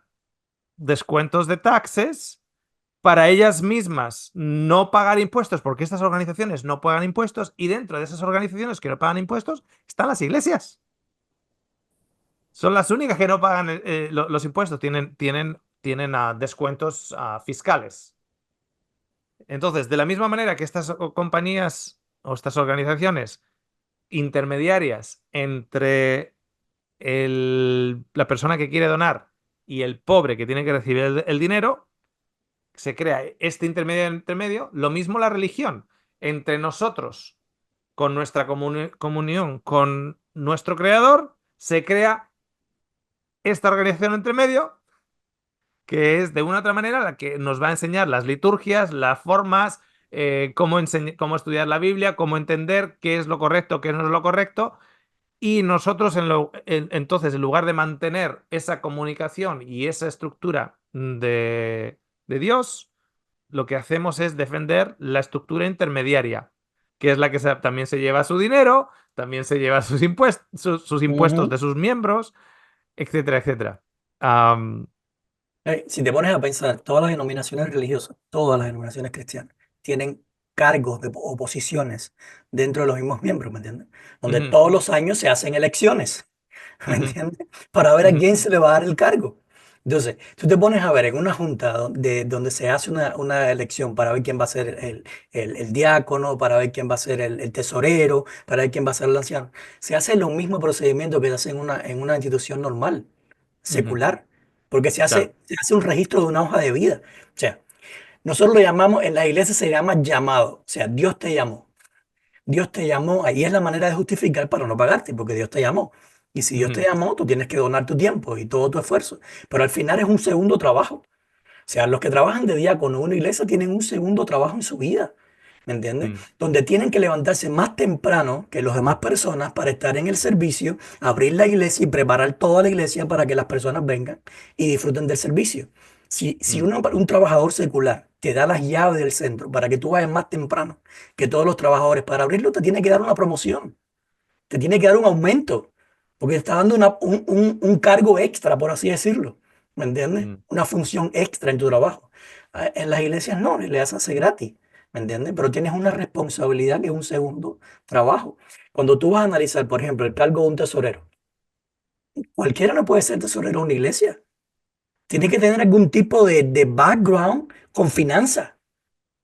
descuentos de taxes, para ellas mismas no pagar impuestos, porque estas organizaciones no pagan impuestos, y dentro de esas organizaciones que no pagan impuestos están las iglesias. Son las únicas que no pagan los impuestos, tienen descuentos fiscales. Entonces, de la misma manera que estas compañías o estas organizaciones intermediarias entre la persona que quiere donar y el pobre que tiene que recibir el dinero, se crea este intermedio, lo mismo la religión, entre nosotros, con nuestra comunión con nuestro creador, se crea esta organización entre medio, que es de una u otra manera la que nos va a enseñar las liturgias, las formas, cómo estudiar la Biblia, cómo entender qué es lo correcto, qué no es lo correcto. Y nosotros, entonces, en lugar de mantener esa comunicación y esa estructura de Dios, lo que hacemos es defender la estructura intermediaria, que es la que también se lleva su dinero, también se lleva sus impuestos Ujú. de sus miembros, etcétera, etcétera. Am, Si te pones a pensar, todas las denominaciones religiosas, todas las denominaciones cristianas, tienen cargos o posiciones dentro de los mismos miembros, ¿me entiendes? Donde ujú, todos los años se hacen elecciones, ¿me ujú, entiendes? Para ver a ujú, quién se le va a dar el cargo. Entonces, tú te pones a ver en una junta donde se hace una elección para ver quién va a ser el diácono, para ver quién va a ser el tesorero, para ver quién va a ser el anciano. Se hace los mismos procedimientos que se hacen en una institución normal, ujú. secular, porque se Claro. hace, se hace un registro de una hoja de vida. O sea, nosotros lo llamamos, en la iglesia se llama llamado, o sea, Dios te llamó. Dios te llamó, ahí es la manera de justificar para no pagarte, porque Dios te llamó. Y si Dios te Ujú, llamó, tú tienes que donar tu tiempo y todo tu esfuerzo. Pero al final es un segundo trabajo. O sea, los que trabajan de diácono en una iglesia tienen un segundo trabajo en su vida, ¿me entiendes? ujú, Donde tienen que levantarse más temprano que las demás personas para estar en el servicio, abrir la iglesia y preparar toda la iglesia para que las personas vengan y disfruten del servicio. Si ujú, un trabajador secular te da las llaves del centro para que tú vayas más temprano que todos los trabajadores para abrirlo, te tiene que dar una promoción, te tiene que dar un aumento, porque te está dando un cargo extra, por así decirlo. ¿Me entiendes? ujú, Una función extra en tu trabajo. En las iglesias no, les hace gratis. ¿Me entiendes? Pero tienes una responsabilidad que es un segundo trabajo. Cuando tú vas a analizar, por ejemplo, el cargo de un tesorero, cualquiera no puede ser tesorero de una iglesia. Tiene que tener algún tipo de background con finanzas.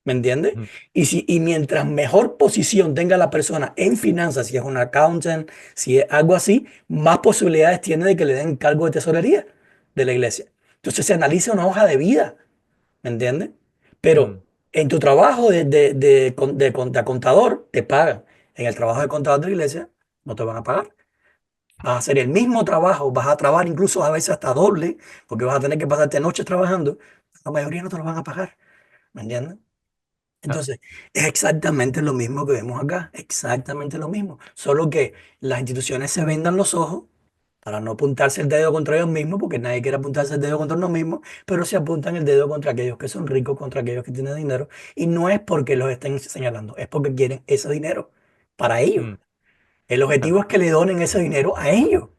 ¿Me entiendes? ujú, Y mientras mejor posición tenga la persona en finanzas, si es un accountant, si es algo así, más posibilidades tiene de que le den cargo de tesorería de la iglesia. Entonces se analiza una hoja de vida, ¿me entiendes? Pero ujú, en tu trabajo de contador te pagan. En el trabajo de contador de la iglesia no te van a pagar. Vas a hacer el mismo trabajo, vas a trabajar incluso a veces hasta doble, porque vas a tener que pasarte noches trabajando. La mayoría no te lo van a pagar, ¿me entiendes? claro. Entonces, es exactamente lo mismo que vemos acá, exactamente lo mismo. Solo que las instituciones se vendan los ojos para no apuntarse el dedo contra ellos mismos, porque nadie quiere apuntarse el dedo contra uno mismo, pero se apuntan el dedo contra aquellos que son ricos, contra aquellos que tienen dinero. Y no es porque los estén señalando, es porque quieren ese dinero. para ellos. Mm, El objetivo claro. es que le donen ese dinero a ellos,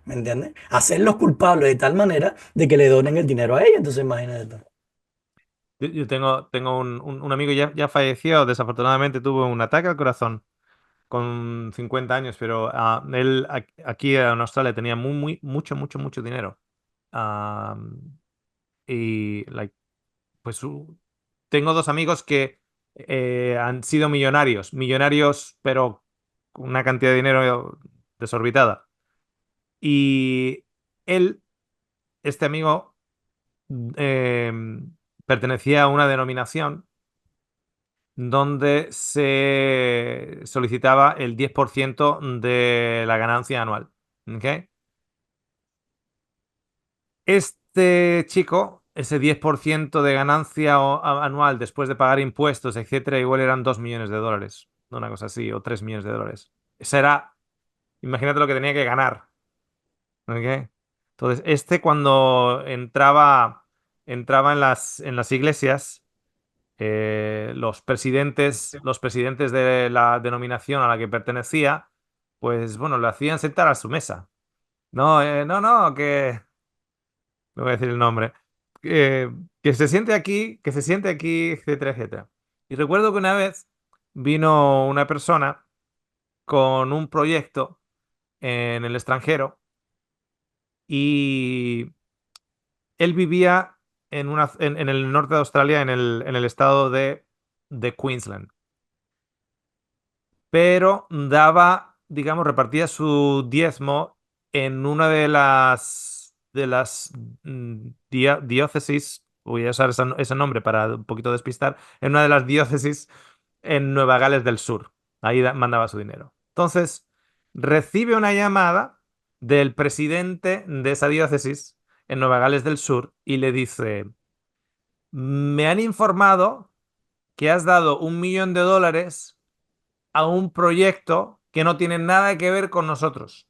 ¿me entiendes? Hacerlos culpables de tal manera de que le donen el dinero a ellos. Entonces, imagínate tú. Yo tengo un amigo ya falleció, desafortunadamente tuvo un ataque al corazón con 50 años, pero él aquí en Australia tenía mucho dinero. Ah, y like, pues tengo dos amigos que han sido millonarios, pero con una cantidad de dinero desorbitada. Y él, este amigo, eh, pertenecía a una denominación donde se solicitaba el 10% de la ganancia anual. ¿Ok? Este chico, ese 10% de ganancia anual después de pagar impuestos, etcétera, igual eran 2 millones de dólares, una cosa así, o 3 millones de dólares. Esa era, imagínate lo que tenía que ganar. ¿Ok? Entonces, este cuando entraba en las iglesias, los presidentes de la denominación a la que pertenecía, pues bueno, lo hacían sentar a su mesa. No, no, no voy a decir el nombre, eh, que se siente aquí, etcétera, etcétera. Y recuerdo que una vez vino una persona con un proyecto en el extranjero y él vivía en el norte de Australia, en el estado de Queensland. Pero daba, digamos, repartía su diezmo en una de las diócesis, voy a usar ese nombre para un poquito despistar, en una de las diócesis en Nueva Gales del Sur. Ahí mandaba su dinero. Entonces, recibe una llamada del presidente de esa diócesis en Nueva Gales del Sur y le dice, me han informado que has dado $1 millón a un proyecto que no tiene nada que ver con nosotros.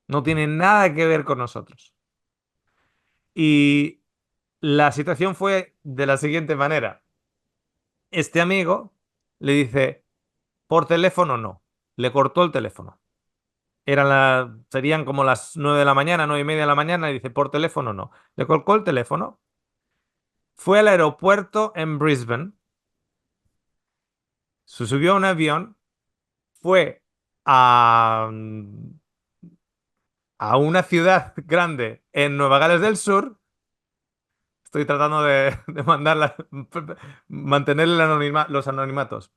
No tiene nada que ver con nosotros. Y la situación fue de la siguiente manera. Este amigo le dice, por teléfono no. Le cortó el teléfono. Serían como las 9 de la mañana, 9:30 de la mañana, y dice, por teléfono no. Le colgó el teléfono, fue al aeropuerto en Brisbane, se subió a un avión, fue a una ciudad grande en Nueva Gales del Sur. Estoy tratando de mantener los anonimatos.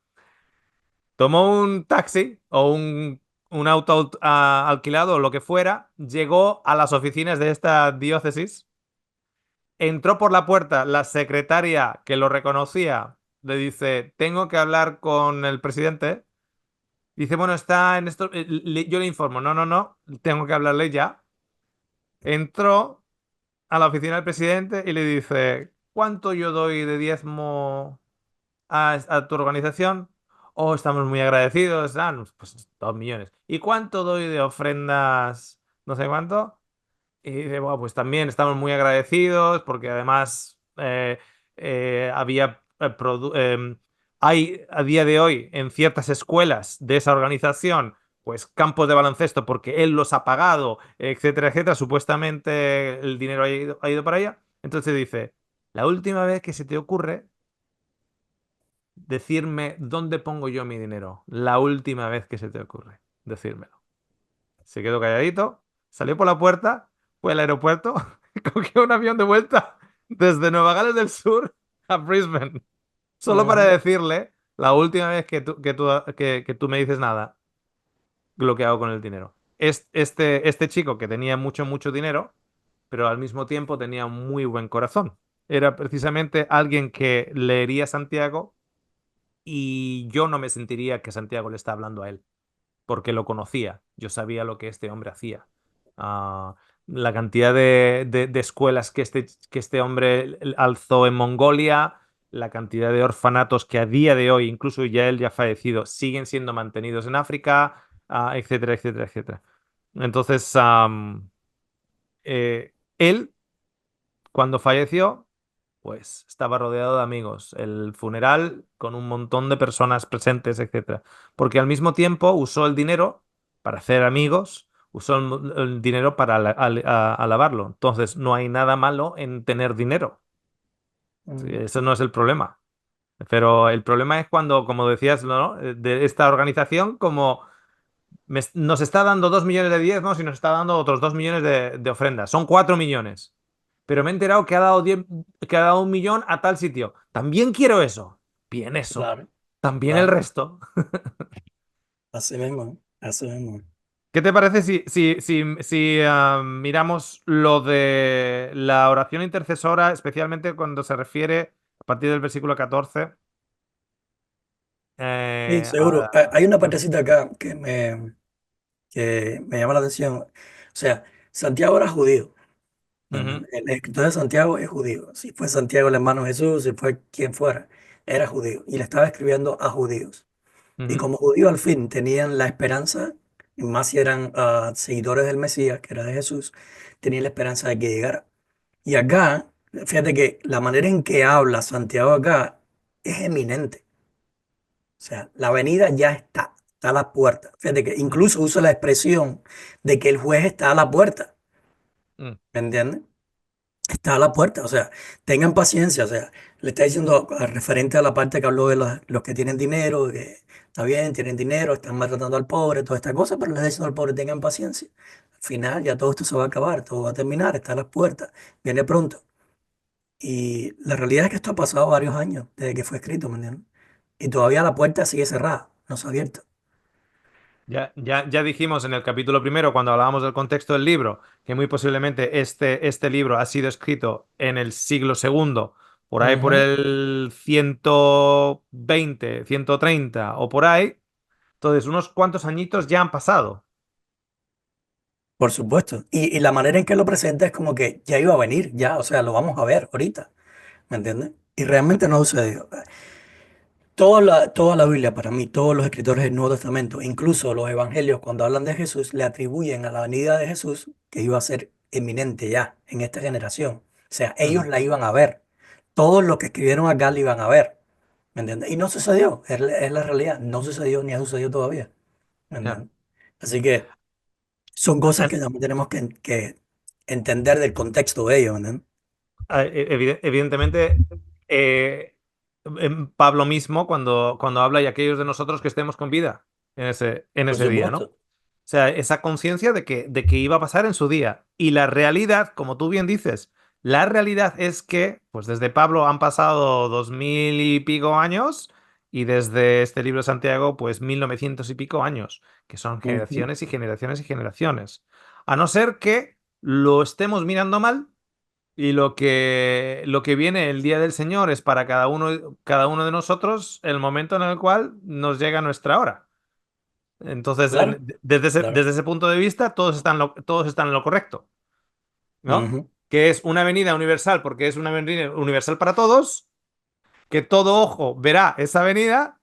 Tomó un taxi o un auto alquilado o lo que fuera, llegó a las oficinas de esta diócesis, entró por la puerta, la secretaria que lo reconocía le dice, tengo que hablar con el presidente. Dice, bueno, está en esto, yo le informo, no, no, no, tengo que hablarle ya. Entró a la oficina del presidente y le dice, ¿cuánto yo doy de diezmo a tu organización? Oh, estamos muy agradecidos. Pues 2 millones. ¿Y cuánto doy de ofrendas? No sé cuánto. Y dice, bueno, pues también estamos muy agradecidos porque además hay a día de hoy en ciertas escuelas de esa organización pues campos de baloncesto porque él los ha pagado, etcétera, etcétera. Supuestamente el dinero ha ido para allá. Entonces dice, la última vez que se te ocurre decirme dónde pongo yo mi dinero, la última vez que se te ocurre decírmelo. Se quedó calladito, salió por la puerta, fue al aeropuerto, cogió un avión de vuelta desde Nueva Gales del Sur a Brisbane, solo para Ujú. decirle la última vez que tú me dices nada, lo que hago con el dinero. Este chico que tenía mucho dinero, pero al mismo tiempo tenía un muy buen corazón. Era precisamente alguien que leería Santiago y yo no me sentiría que Santiago le está hablando a él porque lo conocía, yo sabía lo que este hombre hacía. Ah, la cantidad de escuelas que este hombre alzó en Mongolia, la cantidad de orfanatos que a día de hoy, incluso ya él ya fallecido, siguen siendo mantenidos en África, etcétera, etcétera, etcétera. Entonces, él, cuando falleció, pues estaba rodeado de amigos. El funeral con un montón de personas presentes, etcétera. Porque al mismo tiempo usó el dinero para hacer amigos, usó el dinero para alabarlo. Entonces, no hay nada malo en tener dinero. Sí, Mm, eso no es el problema. Pero el problema es cuando, como decías, ¿no? De esta organización, como nos está dando 2 millones de diezmos y nos está dando otros 2 millones de ofrendas. Son 4 millones. Pero me he enterado que ha dado 10 que ha dado 1 millón a tal sitio. También quiero eso. Bien eso. claro, También el claro. resto. Así mismo, así mismo. ¿Qué te parece si miramos lo de la oración intercesora, especialmente cuando se refiere a partir del versículo 14? Sí, eh, seguro. a- Hay una partecita acá que me llama la atención. O sea, Santiago era judío. Ujú, El escritor de Santiago es judío. Si fue Santiago el hermano de Jesús, si fue quien fuera, era judío. Y le estaba escribiendo a judíos. Y ujú, como judíos al fin tenían la esperanza, y más si eran seguidores del Mesías, que era de Jesús, tenían la esperanza de que llegara. Y acá, fíjate que la manera en que habla Santiago acá es eminente. O sea, la venida ya está a la puerta. Fíjate que ujú, incluso usa la expresión de que el juez está a la puerta. ujú. ¿Me entiendes? Está a la puerta. O sea, tengan paciencia. O sea, le está diciendo referente a la parte que habló de los que tienen dinero, que está bien, tienen dinero, están maltratando al pobre, toda esta cosa, pero le está diciendo al pobre, tengan paciencia. Al final ya todo esto se va a acabar, todo va a terminar, está a las puertas, viene pronto. Y la realidad es que esto ha pasado varios años desde que fue escrito, ¿me entiendes? Y todavía la puerta sigue cerrada, no se ha abierto. Ya dijimos en el capítulo primero, cuando hablábamos del contexto del libro, que muy posiblemente este libro ha sido escrito en el siglo segundo, por ahí por Ujú. el 120, 130 o por ahí. Entonces, unos cuantos añitos ya han pasado. Por supuesto. Y la manera en que lo presenta es como que ya iba a venir, ya, o sea, lo vamos a ver ahorita, ¿me entiendes? Y realmente no sucedió. Toda la Biblia, para mí, todos los escritores del Nuevo Testamento, incluso los evangelios, cuando hablan de Jesús, le atribuyen a la venida de Jesús que iba a ser eminente ya en esta generación. O sea, ellos Ujú, la iban a ver. Todos los que escribieron acá la iban a ver, ¿me entiendes? Y no sucedió, es la realidad, no sucedió ni ha sucedido todavía, ¿me ya. entiendes? Así que son cosas que también tenemos que entender del contexto de ellos, ¿me entiendes? Evidentemente, eh, Pablo mismo, cuando habla y aquellos de nosotros que estemos con vida en Por ese día, ¿no? supuesto, O sea, esa conciencia de que iba a pasar en su día. Y la realidad, como tú bien dices, la realidad es que, pues desde Pablo han pasado 2000 y pico años y desde este libro de Santiago, pues 1900 y pico años, que son ujú, generaciones y generaciones y generaciones. A no ser que lo estemos mirando mal y lo que viene el día del Señor es para cada uno de nosotros el momento en el cual nos llega nuestra hora. Entonces, claro, desde ese, claro. desde ese punto de vista, todos están en lo correcto, ¿no? Ujú. Que es una venida universal porque es una venida universal para todos, que todo ojo verá esa venida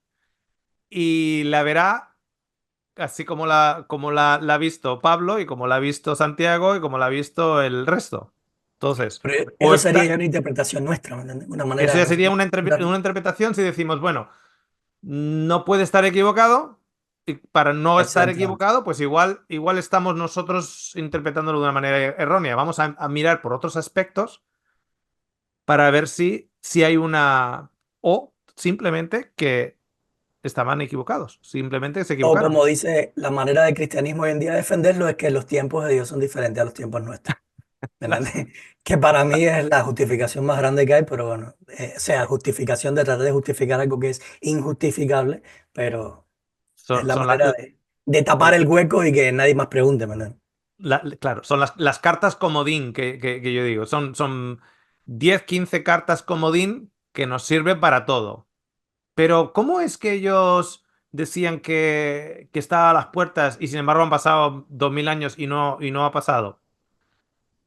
y la verá así como la ha visto Pablo y como la ha visto Santiago y como la ha visto el resto. Entonces, Pero o eso sería ya está, una interpretación nuestra, ¿me entiendes? Una manera eso de ya sería nosotros una, interpretarlo. una interpretación si decimos, bueno, no puede estar equivocado. Y para no estar Exactamente. equivocado, pues igual estamos nosotros interpretándolo de una manera errónea. Vamos a mirar por otros aspectos para ver si hay una. O simplemente que estaban equivocados. Simplemente se O equivocaron. como dice la manera del cristianismo hoy en día de defenderlo, es que los tiempos de Dios son diferentes a los tiempos nuestros. ¿Me Claro. entiendes? Que para mí es la justificación más grande que hay, pero bueno, o sea, justificación de tratar de justificar algo que es injustificable, pero es Son, la son manera de tapar el hueco y que nadie más pregunte, ¿me entiendes? claro, son las cartas comodín que yo digo. Son 10 15 cartas comodín que nos sirven para todo. Pero, ¿cómo es que ellos decían que estaba a las puertas y sin embargo han pasado 2000 años y no ha pasado?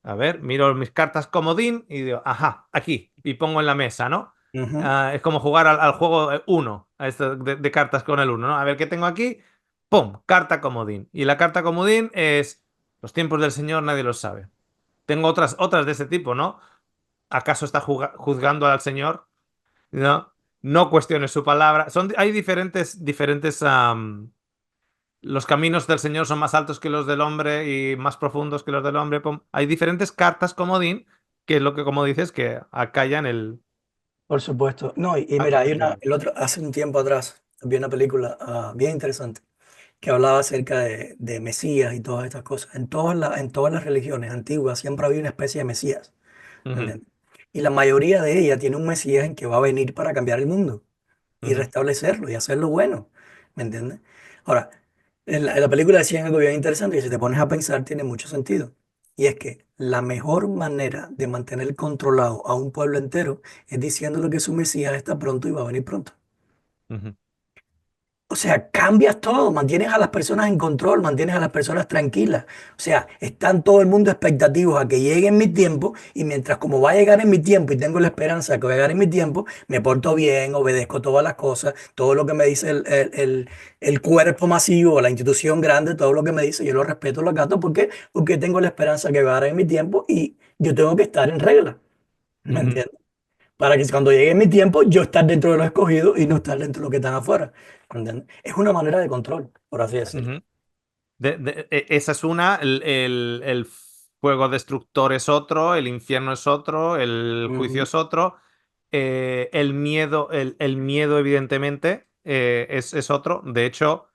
A ver, miro mis cartas comodín y digo, ajá, aquí, y pongo en la mesa, ¿no? Ujú, Es como jugar al juego uno, a esto de cartas con el uno, ¿no? A ver qué tengo aquí, ¡pum! Carta comodín. Y la carta comodín es los tiempos del Señor nadie los sabe. Tengo otras de ese tipo, ¿no? ¿Acaso está juzgando al Señor? No, no cuestiones su palabra. Hay diferentes. Los caminos del Señor son más altos que los del hombre y más profundos que los del hombre. Hay diferentes cartas comodín, que es lo que, como dices, que acallan Por supuesto. No, y al mira, confesionario. hace un tiempo atrás vi una película bien interesante que hablaba acerca de Mesías y todas estas cosas. En todas las religiones antiguas siempre había una especie de Mesías, ¿me Ujú, entiendes? Y la mayoría de ellas tiene un Mesías en que va a venir para cambiar el mundo y ujú, restablecerlo y hacerlo bueno, ¿me entiendes? Ahora, en la película decían algo bien interesante que si te pones a pensar tiene mucho sentido. Y es que la mejor manera de mantener controlado a un pueblo entero es diciéndole que su Mesías está pronto y va a venir pronto. ujú, O sea, cambias todo, mantienes a las personas en control, mantienes a las personas tranquilas. O sea, están todo el mundo expectativos a que llegue en mi tiempo y mientras como va a llegar en mi tiempo y tengo la esperanza de que va a llegar en mi tiempo, me porto bien, obedezco todas las cosas, todo lo que me dice el cuerpo masivo, la institución grande, todo lo que me dice, yo lo respeto, lo acato. ¿Por qué? Porque tengo la esperanza que va a llegar en mi tiempo y yo tengo que estar en regla. ¿Me ujú, entiendes? Para que cuando llegue mi tiempo yo estar dentro de los escogidos y no estar dentro de los que están afuera. ¿Entiendes? Es una manera de control, por así decirlo. ujú. Esa es una, el fuego destructor es otro, el infierno es otro, el juicio Ujú, es otro, el miedo evidentemente es otro. De hecho,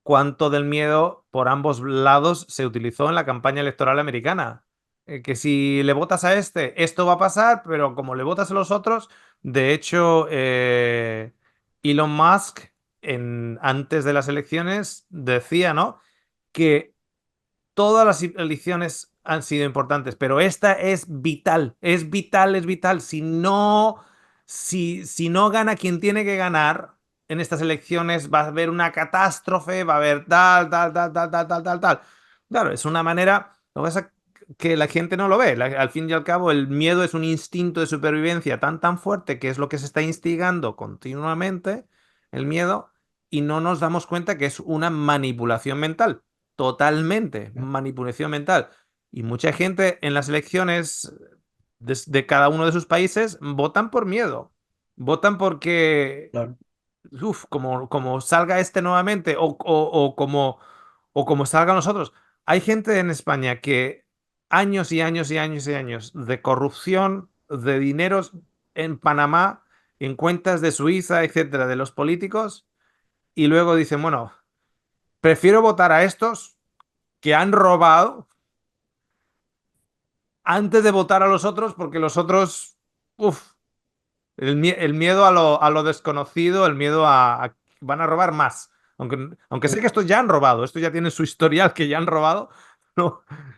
cuánto del miedo por ambos lados se utilizó en la campaña electoral americana. Que si le votas a este, esto va a pasar, pero como le votas a los otros, de hecho, Elon Musk antes de las elecciones decía, ¿no? Que todas las elecciones han sido importantes, pero esta es vital, es vital, es vital. Si no gana quien tiene que ganar en estas elecciones, va a haber una catástrofe, va a haber tal, tal, tal, tal, tal, tal, tal, tal. Claro, es una manera, lo que pasa es que la gente no lo ve. Al fin y al cabo, el miedo es un instinto de supervivencia tan fuerte que es lo que se está instigando continuamente, el miedo, y no nos damos cuenta que es una manipulación mental. Totalmente, manipulación mental. Y mucha gente en las elecciones de cada uno de sus países votan por miedo. Votan porque, claro, como salga este nuevamente o como salgan los otros. Hay gente en España que años y años y años y años de corrupción, de dineros en Panamá, en cuentas de Suiza, etcétera, de los políticos, y luego dicen, bueno, prefiero votar a estos que han robado antes de votar a los otros, porque los otros, uff, el miedo a lo desconocido, el miedo van a robar más. Aunque sé que estos ya han robado, estos ya tienen su historial que ya han robado,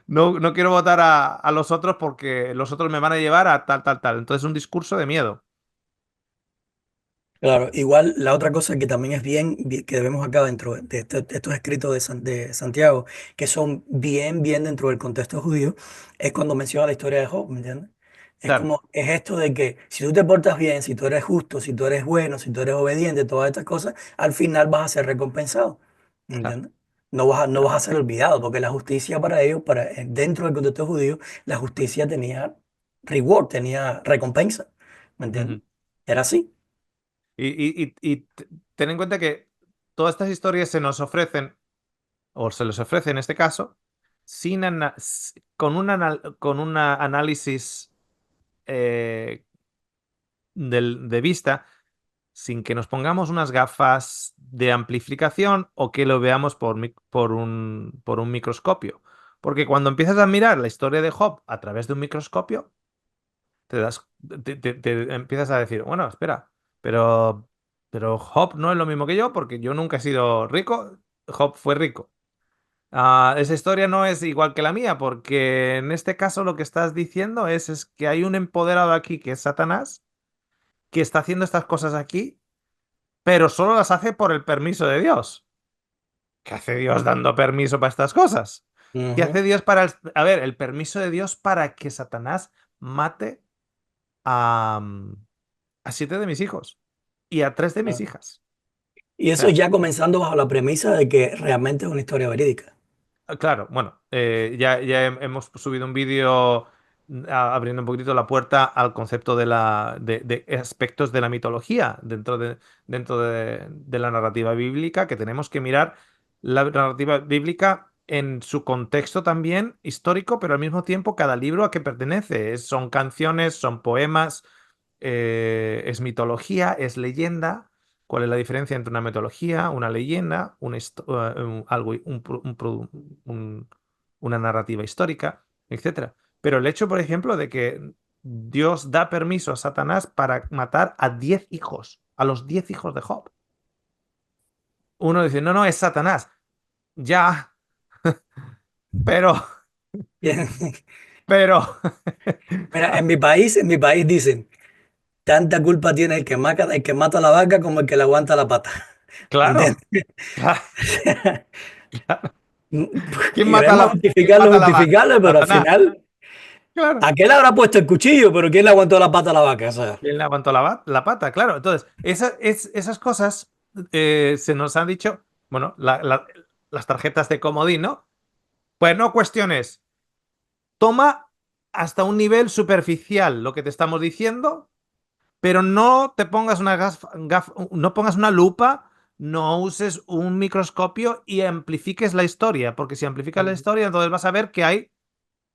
no, no quiero votar a los otros porque los otros me van a llevar a tal, tal, tal. Entonces es un discurso de miedo. claro. Igual la otra cosa que también es que debemos acá dentro de estos escritos de Santiago, que son bien dentro del contexto judío, es cuando menciona la historia de Job, ¿me entiendes? Claro, Es esto de que si tú te portas bien, si tú eres justo, si tú eres bueno, si tú eres obediente, todas estas cosas, al final vas a ser recompensado, ¿me claro. entiendes? No vas a ser olvidado, porque la justicia para ellos, dentro del contexto judío, la justicia tenía reward, tenía recompensa, ¿me entiendes? Ujú. Era así. Y ten en cuenta que todas estas historias se nos ofrecen, o se les ofrece en este caso, con un análisis de vista, sin que nos pongamos unas gafas de amplificación o que lo veamos por un microscopio. Porque cuando empiezas a mirar la historia de Job a través de un microscopio, te empiezas a decir, bueno, espera, pero, pero Job no es lo mismo que yo porque yo nunca he sido rico, Job fue rico. Esa historia no es igual que la mía, porque en este caso lo que estás diciendo es que hay un empoderado aquí que es Satanás, que está haciendo estas cosas aquí, pero solo las hace por el permiso de Dios. ¿Qué hace Dios dando permiso para estas cosas? ¿Qué Ujú, hace Dios para... A ver, el permiso de Dios para que Satanás mate a, a 7 de mis hijos y a 3 de mis claro. hijas. Y O eso sea, ya comenzando bajo la premisa de que realmente es una historia verídica. claro, bueno, ya hemos subido un vídeo abriendo un poquitito la puerta al concepto de aspectos de la mitología dentro de la narrativa bíblica, que tenemos que mirar la narrativa bíblica en su contexto también histórico, pero al mismo tiempo cada libro a que pertenece. Son canciones, son poemas, es mitología, es leyenda. ¿Cuál es la diferencia entre una mitología, una leyenda, una narrativa histórica, etcétera? Pero el hecho, por ejemplo, de que Dios da permiso a Satanás para matar a 10 hijos, a los 10 hijos de Job. Uno dice, no, no, es Satanás. Ya, pero, Bien. pero, Mira, en mi país dicen, tanta culpa tiene el que mata a la vaca como el que le aguanta la pata. ¿Me entiendes? claro, claro, claro. ¿Quién mata Queremos quién justificarlo, mata la vaca? justificarlo, pero al Satanás, final, claro. aquel habrá puesto el cuchillo, pero ¿quién le aguantó la pata a la vaca? O sea, ¿Quién le aguantó la pata? Claro. Entonces, esas cosas se nos han dicho, bueno, las tarjetas de comodín, ¿no? Pues no cuestiones. Toma hasta un nivel superficial lo que te estamos diciendo, pero no te pongas no pongas una lupa, no uses un microscopio y amplifiques la historia, porque si amplificas la historia, entonces vas a ver que hay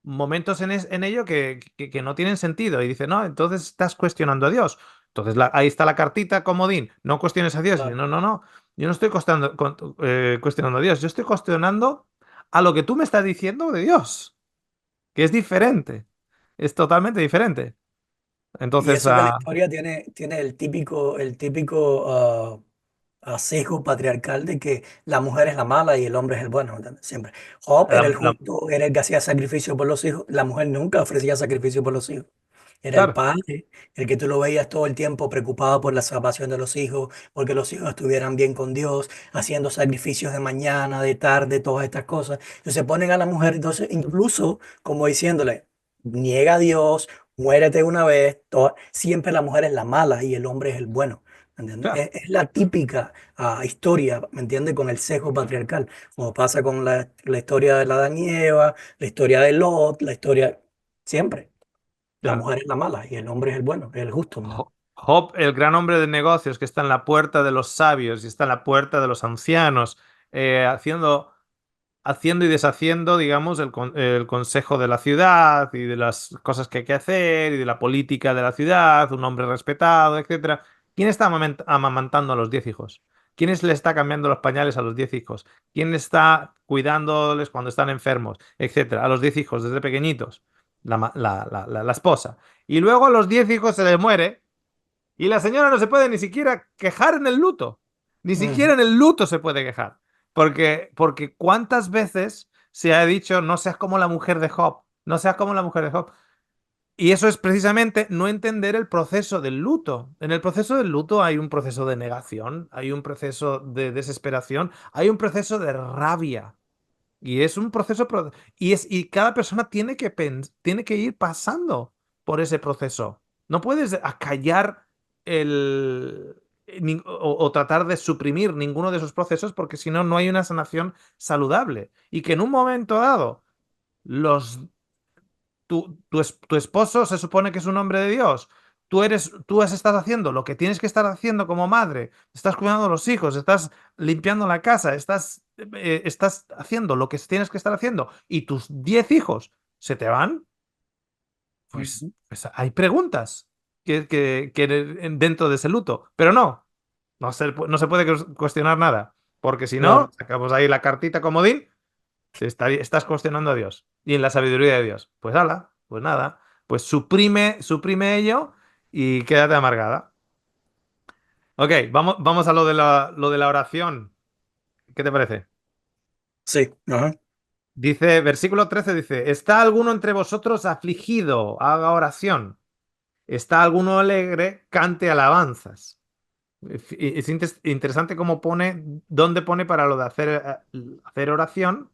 momentos en ello que no tienen sentido. Y dice, no, entonces estás cuestionando a Dios. Entonces ahí está la cartita comodín, no cuestiones a Dios. Y dice, claro. no, no, no, yo no estoy cuestionando a Dios, yo estoy cuestionando a lo que tú me estás diciendo de Dios, que es diferente, es totalmente diferente. Y Entonces, eso que la historia tiene el típico sesgo patriarcal de que la mujer es la mala y el hombre es el bueno, ¿entiendes? Siempre. Job era la- el la- justo, era el que hacía sacrificio por los hijos. La mujer nunca ofrecía sacrificio por los hijos. Era el claro, padre, el que tú lo veías todo el tiempo preocupado por la salvación de los hijos, porque los hijos estuvieran bien con Dios, haciendo sacrificios de mañana, de tarde, todas estas cosas. Entonces se ponen a la mujer, entonces incluso como diciéndole, niega a Dios, muérete una vez, siempre la mujer es la mala y el hombre es el bueno. ¿Me entiendes? claro, Es la típica historia, ¿me entiendes? Con el sesgo patriarcal, como pasa con la historia de la Adán y Eva, la historia de Lot, la historia, siempre. La claro. mujer es la mala y el hombre es el bueno, es el justo, ¿no? Job, el gran hombre de negocios que está en la puerta de los sabios y está en la puerta de los ancianos, haciendo y deshaciendo, digamos, el consejo de la ciudad y de las cosas que hay que hacer y de la política de la ciudad, un hombre respetado, etcétera. ¿Quién está amamantando a los 10 hijos? ¿Quién le está cambiando los pañales a los 10 hijos? ¿Quién está cuidándoles cuando están enfermos, etcétera? A los 10 hijos desde pequeñitos. La esposa. Y luego a los 10 hijos se les muere y la señora no se puede ni siquiera quejar en el luto. Ni siquiera Ujú. en el luto se puede quejar. Porque cuántas veces se ha dicho, no seas como la mujer de Job, no seas como la mujer de Job. Y eso es precisamente no entender el proceso del luto. En el proceso del luto hay un proceso de negación, hay un proceso de desesperación, hay un proceso de rabia. Y es un proceso, y cada persona tiene que ir pasando por ese proceso. No puedes acallar o tratar de suprimir ninguno de esos procesos porque si no, no hay una sanación saludable. Y que en un momento dado, los tu esposo se supone que es un hombre de Dios. Estás haciendo lo que tienes que estar haciendo como madre. Estás cuidando a los hijos, estás limpiando la casa, estás haciendo lo que tienes que estar haciendo y tus 10 hijos se te van, pues, Ujú. pues hay preguntas dentro de ese luto. Pero no se puede cuestionar nada. Porque si no, Claro. sacamos ahí la cartita comodín. Estás cuestionando a Dios y en la sabiduría de Dios. Pues hala, pues nada, pues suprime ello y quédate amargada. Ok, vamos a lo de la oración. ¿Qué te parece? Sí, ajá. Dice, versículo 13 dice, ¿está alguno entre vosotros afligido? Haga oración. ¿Está alguno alegre? Cante alabanzas. Es interesante cómo dónde pone para lo de hacer oración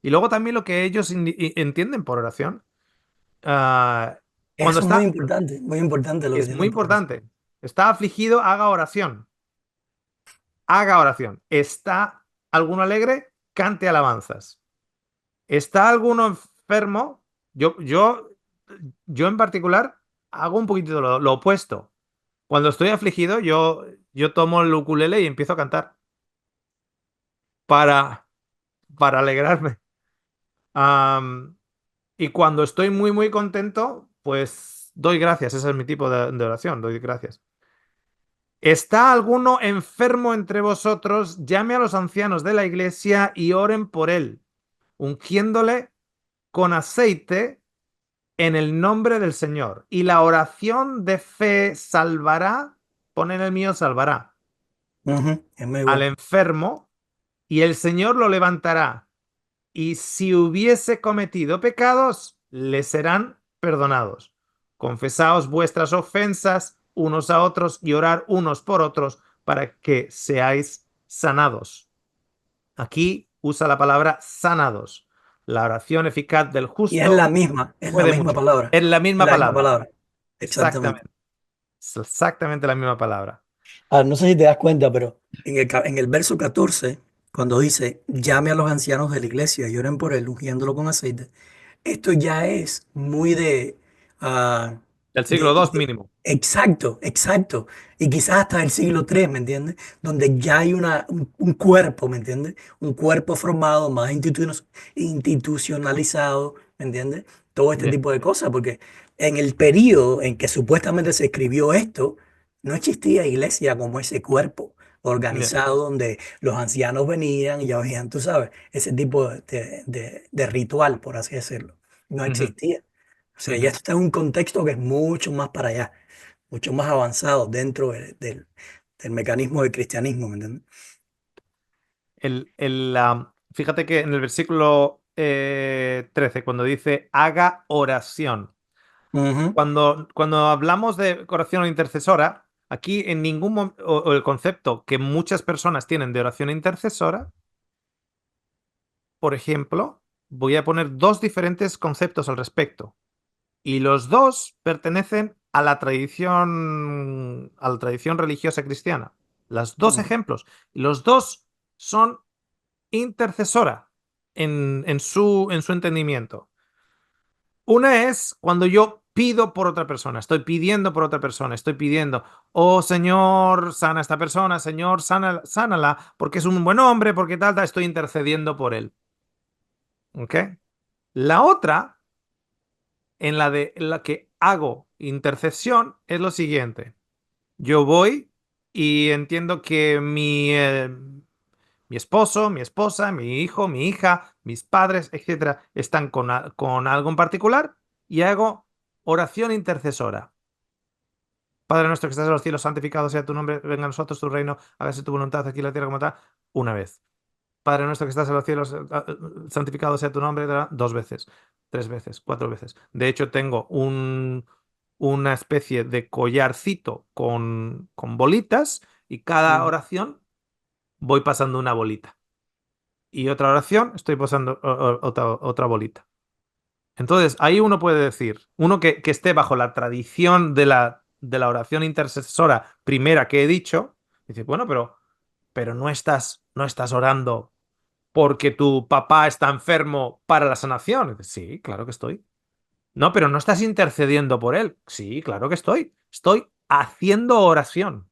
y luego también lo que ellos entienden por oración. Ah, cuando Eso es está, muy importante lo que es muy tienen por eso. importante. Está afligido, haga oración. Haga oración. ¿Está alguno alegre? Cante alabanzas. ¿Está alguno enfermo? Yo yo en particular hago un poquito lo opuesto. Cuando estoy afligido, yo tomo el ukulele y empiezo a cantar para, para alegrarme. Am, y cuando estoy muy, muy contento, pues doy gracias. Ese es mi tipo de oración, doy gracias. ¿Está alguno enfermo entre vosotros? Llame a los ancianos de la iglesia y oren por él, ungiéndole con aceite en el nombre del Señor. Y la oración de fe salvará, pon en el mío, salvará Es muy al bueno. enfermo y el Señor lo levantará. Y si hubiese cometido pecados, le serán perdonados. Confesaos vuestras ofensas unos a otros y orar unos por otros para que seáis sanados. Aquí usa la palabra sanados. La oración eficaz del Y es justo la misma, es la puede misma mucho. palabra. Es la Es misma la misma palabra. palabra. Exactamente. Exactamente. Es exactamente la misma palabra. No sé si te das cuenta, pero en el verso 14, cuando dice, llame a los ancianos de la iglesia y oren por él, ungiéndolo con aceite, esto ya es muy ah, Del siglo II mínimo. exacto, exacto. Y quizás hasta el siglo III, ¿me entiendes? Donde ya hay un cuerpo, ¿me entiendes? Un cuerpo formado, más institucionalizado, ¿me entiendes? Todo este Bien. tipo de cosas, porque en el periodo en que supuestamente se escribió esto, no existía iglesia como ese cuerpo Bien. organizado donde los ancianos venían y ya veían, tú sabes, ese tipo de ritual, por así decirlo. No Ujú, existía. O sea, ya ujú. esto está en un contexto que es mucho más para allá, mucho más avanzado dentro del mecanismo del cristianismo, ¿me entiendes? Fíjate que en el versículo 13, cuando dice haga oración, Ujú, cuando hablamos de oración intercesora, aquí en ningún momento, o el concepto que muchas personas tienen de oración intercesora, por ejemplo, voy a poner dos diferentes conceptos al respecto. Y los dos pertenecen a la tradición religiosa cristiana. Los dos ujú, ejemplos. Los dos son intercesora en su entendimiento. Una es cuando yo pido por otra persona, estoy pidiendo por otra persona, estoy pidiendo, oh Señor, sana a esta persona, Señor, sánala, porque es un buen hombre, porque tal, estoy intercediendo por él. ¿Ok? La otra, en la que hago intercesión, es lo siguiente. Yo voy y entiendo que mi esposo, mi esposa, mi hijo, mi hija, mis padres, etcétera, están con algo en particular y hago oración intercesora. Padre nuestro que estás en los cielos, santificado sea tu nombre, venga a nosotros tu reino, hágase tu voluntad aquí en la tierra como tal, una vez. Padre nuestro que estás en los cielos, santificado sea tu nombre, dos veces, tres veces, cuatro veces. De hecho, tengo una especie de collarcito con bolitas y cada ujú, oración voy pasando una bolita. Y otra oración estoy pasando otra bolita. Entonces, ahí uno puede decir, uno que esté bajo la tradición de la oración intercesora primera que he dicho, dice, bueno, pero no estás orando porque tu papá está enfermo para la sanación. Dice, sí, claro que estoy. No, pero no estás intercediendo por él. Sí, claro que estoy. Estoy haciendo oración.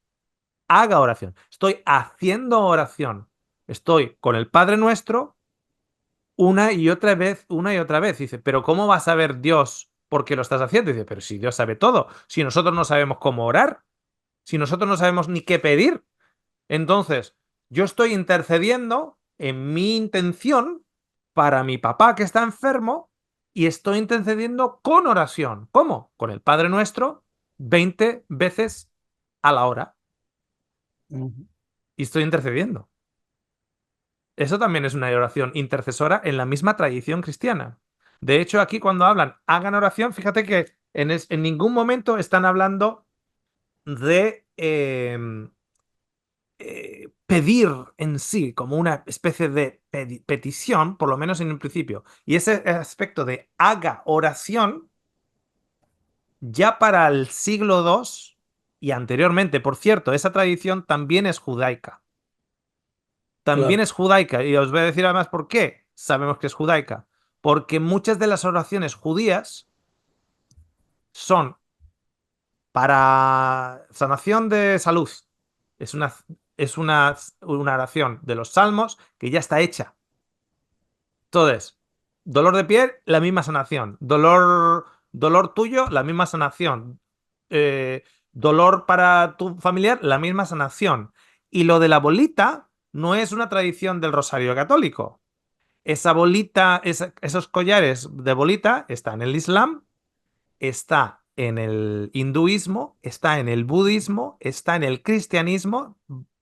Haga oración. Estoy haciendo oración. Estoy con el Padre Nuestro una y otra vez, una y otra vez. Dice, pero ¿cómo va a saber Dios por qué lo estás haciendo? Dice, pero si Dios sabe todo, si nosotros no sabemos cómo orar, si nosotros no sabemos ni qué pedir, entonces yo estoy intercediendo en mi intención para mi papá que está enfermo y estoy intercediendo con oración. ¿Cómo? Con el Padre Nuestro 20 veces a la hora ujú. y estoy intercediendo. Eso también es una oración intercesora en la misma tradición cristiana. De hecho, aquí cuando hablan hagan oración, fíjate que en ningún momento están hablando de pedir en sí como una especie de petición, por lo menos en un principio. Y ese aspecto de haga oración, ya para el siglo II y anteriormente, por cierto, esa tradición también es judaica. También Claro. es judaica. Y os voy a decir además por qué sabemos que es judaica. Porque muchas de las oraciones judías son para sanación de salud. Es una oración de los salmos que ya está hecha. Entonces, dolor de piel, la misma sanación. Dolor tuyo, la misma sanación. Dolor para tu familiar, la misma sanación. Y lo de la bolita no es una tradición del Rosario Católico. Esa bolita, esos collares de bolita están en el Islam, está en el hinduismo, está en el budismo, está en el cristianismo,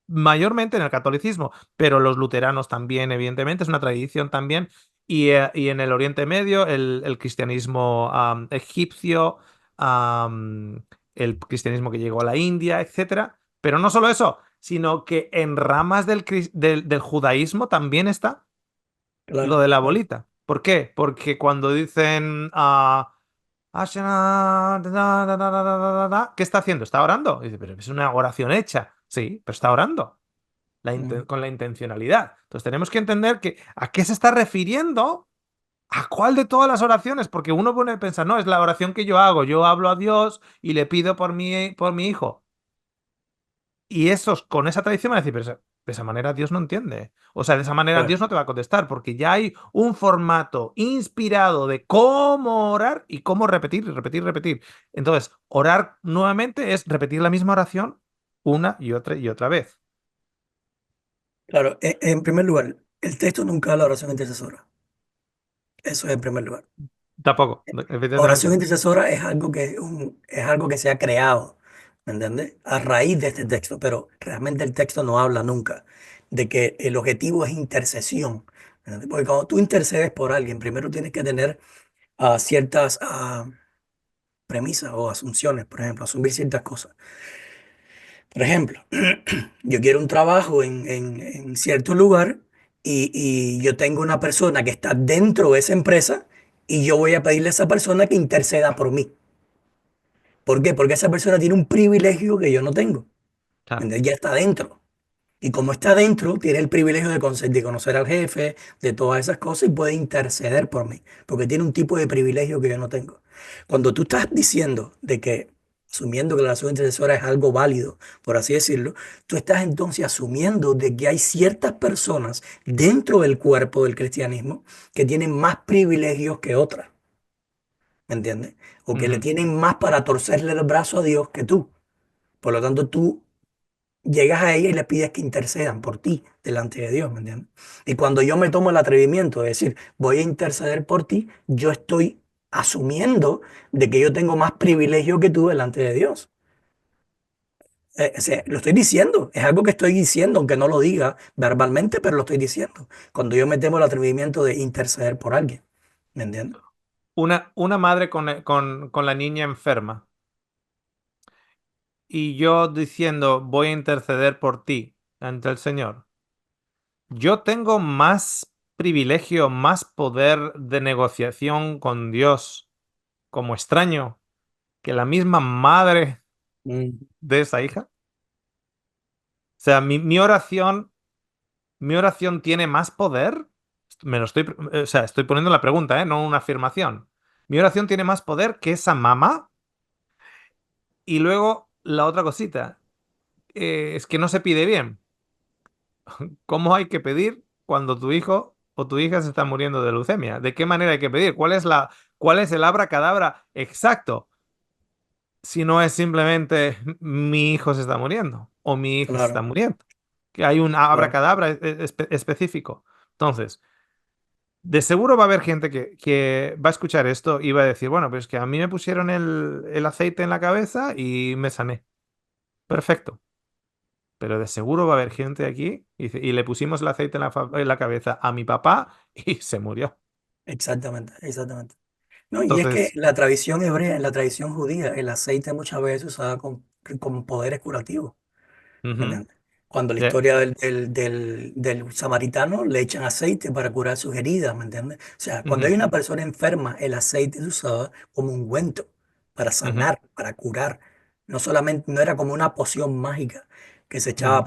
mayormente en el catolicismo, pero los luteranos también, evidentemente, es una tradición también, y en el Oriente Medio, el cristianismo egipcio, am, el cristianismo que llegó a la India, etcétera. Pero no solo eso, sino que en ramas del judaísmo también está lo Claro, de la claro. bolita. ¿Por qué? Porque cuando dicen ¿qué está haciendo? ¿Está orando? Y dice, pero es una oración hecha. Sí, pero está orando Mm. con la intencionalidad. Entonces tenemos que entender que a qué se está refiriendo, a cuál de todas las oraciones, porque uno puede pensar, no, es la oración que yo hago, yo hablo a Dios y le pido por mi hijo. Y esos con esa tradición van a decir, pero de esa manera Dios no entiende. O sea, de esa manera Claro, Dios no te va a contestar, porque ya hay un formato inspirado de cómo orar y cómo repetir, repetir, repetir. Entonces, orar nuevamente es repetir la misma oración una y otra vez. claro. En primer lugar, el texto nunca da la oración intercesora. Eso es en primer lugar. Tampoco, evidentemente Oración no. intercesora es algo que se ha creado, ¿me entiendes? A raíz de este texto, pero realmente el texto no habla nunca de que el objetivo es intercesión, ¿me entiendes? Porque cuando tú intercedes por alguien, primero tienes que tener ciertas premisas o asunciones, por ejemplo, asumir ciertas cosas. Por ejemplo, yo quiero un trabajo en cierto lugar y yo tengo una persona que está dentro de esa empresa y yo voy a pedirle a esa persona que interceda por mí. ¿Por qué? Porque esa persona tiene un privilegio que yo no tengo. Claro. ¿Entendés? Ya está dentro. Y como está dentro, tiene el privilegio de conocer al jefe, de todas esas cosas y puede interceder por mí, porque tiene un tipo de privilegio que yo no tengo. Cuando tú estás diciendo de que, asumiendo que la relación intercesora es algo válido, por así decirlo, tú estás entonces asumiendo de que hay ciertas personas dentro del cuerpo del cristianismo que tienen más privilegios que otras, ¿me entiendes? O que le Ujú. tienen más para torcerle el brazo a Dios que tú. Por lo tanto, tú llegas a ella y le pides que intercedan por ti delante de Dios, ¿me entiendes? Y cuando yo me tomo el atrevimiento de decir, voy a interceder por ti, yo estoy asumiendo de que yo tengo más privilegio que tú delante de Dios. O sea, lo estoy diciendo, es algo que estoy diciendo, aunque no lo diga verbalmente, pero lo estoy diciendo. Cuando yo me tomo el atrevimiento de interceder por alguien, ¿me entiendes? Una madre con la niña enferma y yo diciendo, voy a interceder por ti ante el Señor. Yo tengo más privilegio, más poder de negociación con Dios como extraño que la misma madre Mm, de esa hija. O sea, mi oración tiene más poder. Me lo estoy, o sea, estoy poniendo la pregunta, ¿eh? No una afirmación. Mi oración tiene más poder que esa mamá. Y luego la otra cosita, es que no se pide bien. ¿Cómo hay que pedir cuando tu hijo o tu hija se está muriendo de leucemia? ¿De qué manera hay que pedir? ¿Cuál es el abracadabra exacto? Si no es simplemente mi hijo se está muriendo o mi hija se está claro, muriendo. Que hay un claro, abracadabra específico. Entonces, de seguro va a haber gente que va a escuchar esto y va a decir, bueno, pues que a mí me pusieron el aceite en la cabeza y me sané. Perfecto. Pero de seguro va a haber gente aquí y le pusimos el aceite en la cabeza a mi papá y se murió. exactamente, exactamente. No, y es que Entonces, la tradición hebrea, en la tradición judía, el aceite muchas veces se usaba con poderes curativos. ¿Me ujú, entiendes? Cuando la yeah, historia del samaritano le echan aceite para curar sus heridas, ¿me entiendes? O sea, cuando hay ujú, una persona enferma, el aceite se usaba como un ungüento para ujú, sanar, para curar. No solamente, no era como una poción mágica que se echaba ujú,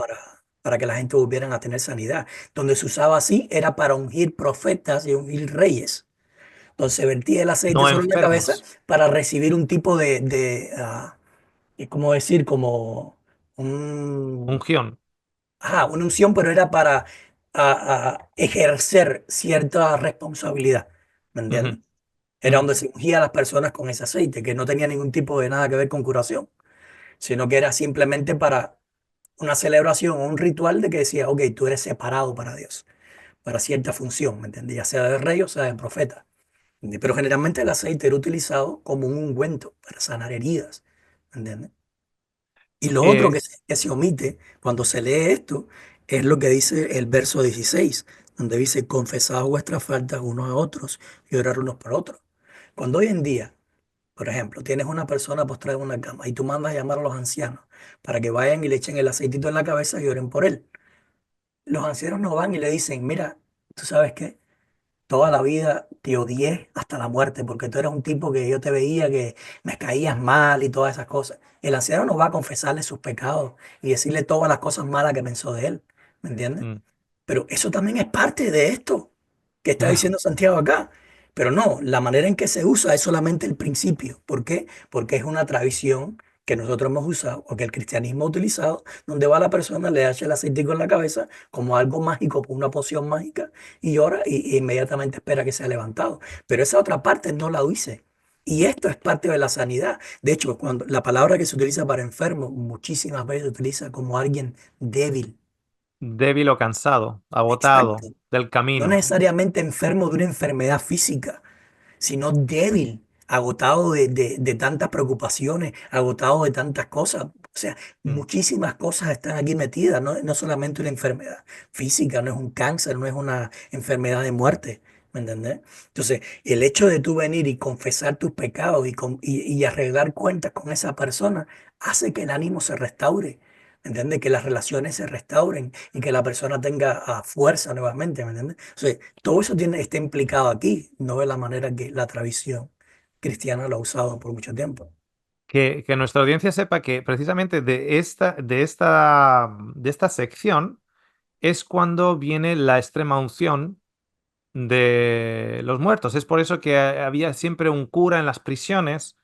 para que la gente volviera a tener sanidad. Donde se usaba así era para ungir profetas y ungir reyes. Entonces vertía el aceite No sobre la cabeza enfermos. para recibir un tipo ¿cómo decir? Como Ungión. una unción, pero era para ejercer cierta responsabilidad, ¿me entiendes? Ujú, Era ujú. donde se ungía a las personas con ese aceite, que no tenía ningún tipo de nada que ver con curación, sino que era simplemente para una celebración o un ritual de que decía, ok, tú eres separado para Dios, para cierta función, ¿me entiendes? Ya sea de rey o sea de profeta. Pero generalmente el aceite era utilizado como un ungüento para sanar heridas, ¿me entiendes? Y lo otro Eh, que se omite cuando se lee esto es lo que dice el verso 16, donde dice, confesad vuestras faltas unos a otros y orar unos por otros. Cuando hoy en día, por ejemplo, tienes una persona postrada en una cama y tú mandas a llamar a los ancianos para que vayan y le echen el aceitito en la cabeza y oren por él. Los ancianos no van y le dicen, mira, ¿tú sabes qué? Toda la vida te odié hasta la muerte porque tú eras un tipo que yo te veía que me caías mal y todas esas cosas. El anciano no va a confesarle sus pecados y decirle todas las cosas malas que pensó de él, ¿me entiendes? mm. Pero eso también es parte de esto que está diciendo Santiago acá. Pero no, la manera en que se usa es solamente el principio. ¿Por qué? Porque es una tradición que nosotros hemos usado o que el cristianismo ha utilizado, donde va la persona, le echa el aceitico en la cabeza como algo mágico, como una poción mágica, y llora y inmediatamente espera que sea levantado. Pero esa otra parte no la dice. Y esto es parte de la sanidad. De hecho, cuando la palabra que se utiliza para enfermo muchísimas veces se utiliza como alguien débil. Débil o cansado, Exacto. agotado del No camino. necesariamente enfermo de una enfermedad física, sino débil, agotado de tantas preocupaciones, agotado de tantas cosas. O sea, Mm. muchísimas cosas están aquí metidas, no, no solamente una enfermedad física, no es un cáncer, no es una enfermedad de muerte. ¿Me entendés? Entonces, el hecho de tú venir y confesar tus pecados y arreglar cuentas con esa persona hace que el ánimo se restaure. ¿Me entiendes? Que las relaciones se restauren y que la persona tenga fuerza nuevamente. ¿Me entiendes? O sea, todo eso está implicado aquí, no de la manera que la tradición cristiana lo ha usado por mucho tiempo. Que nuestra audiencia sepa que precisamente de esta sección es cuando viene la extrema unción de los muertos. Es por eso que había siempre un cura en las prisiones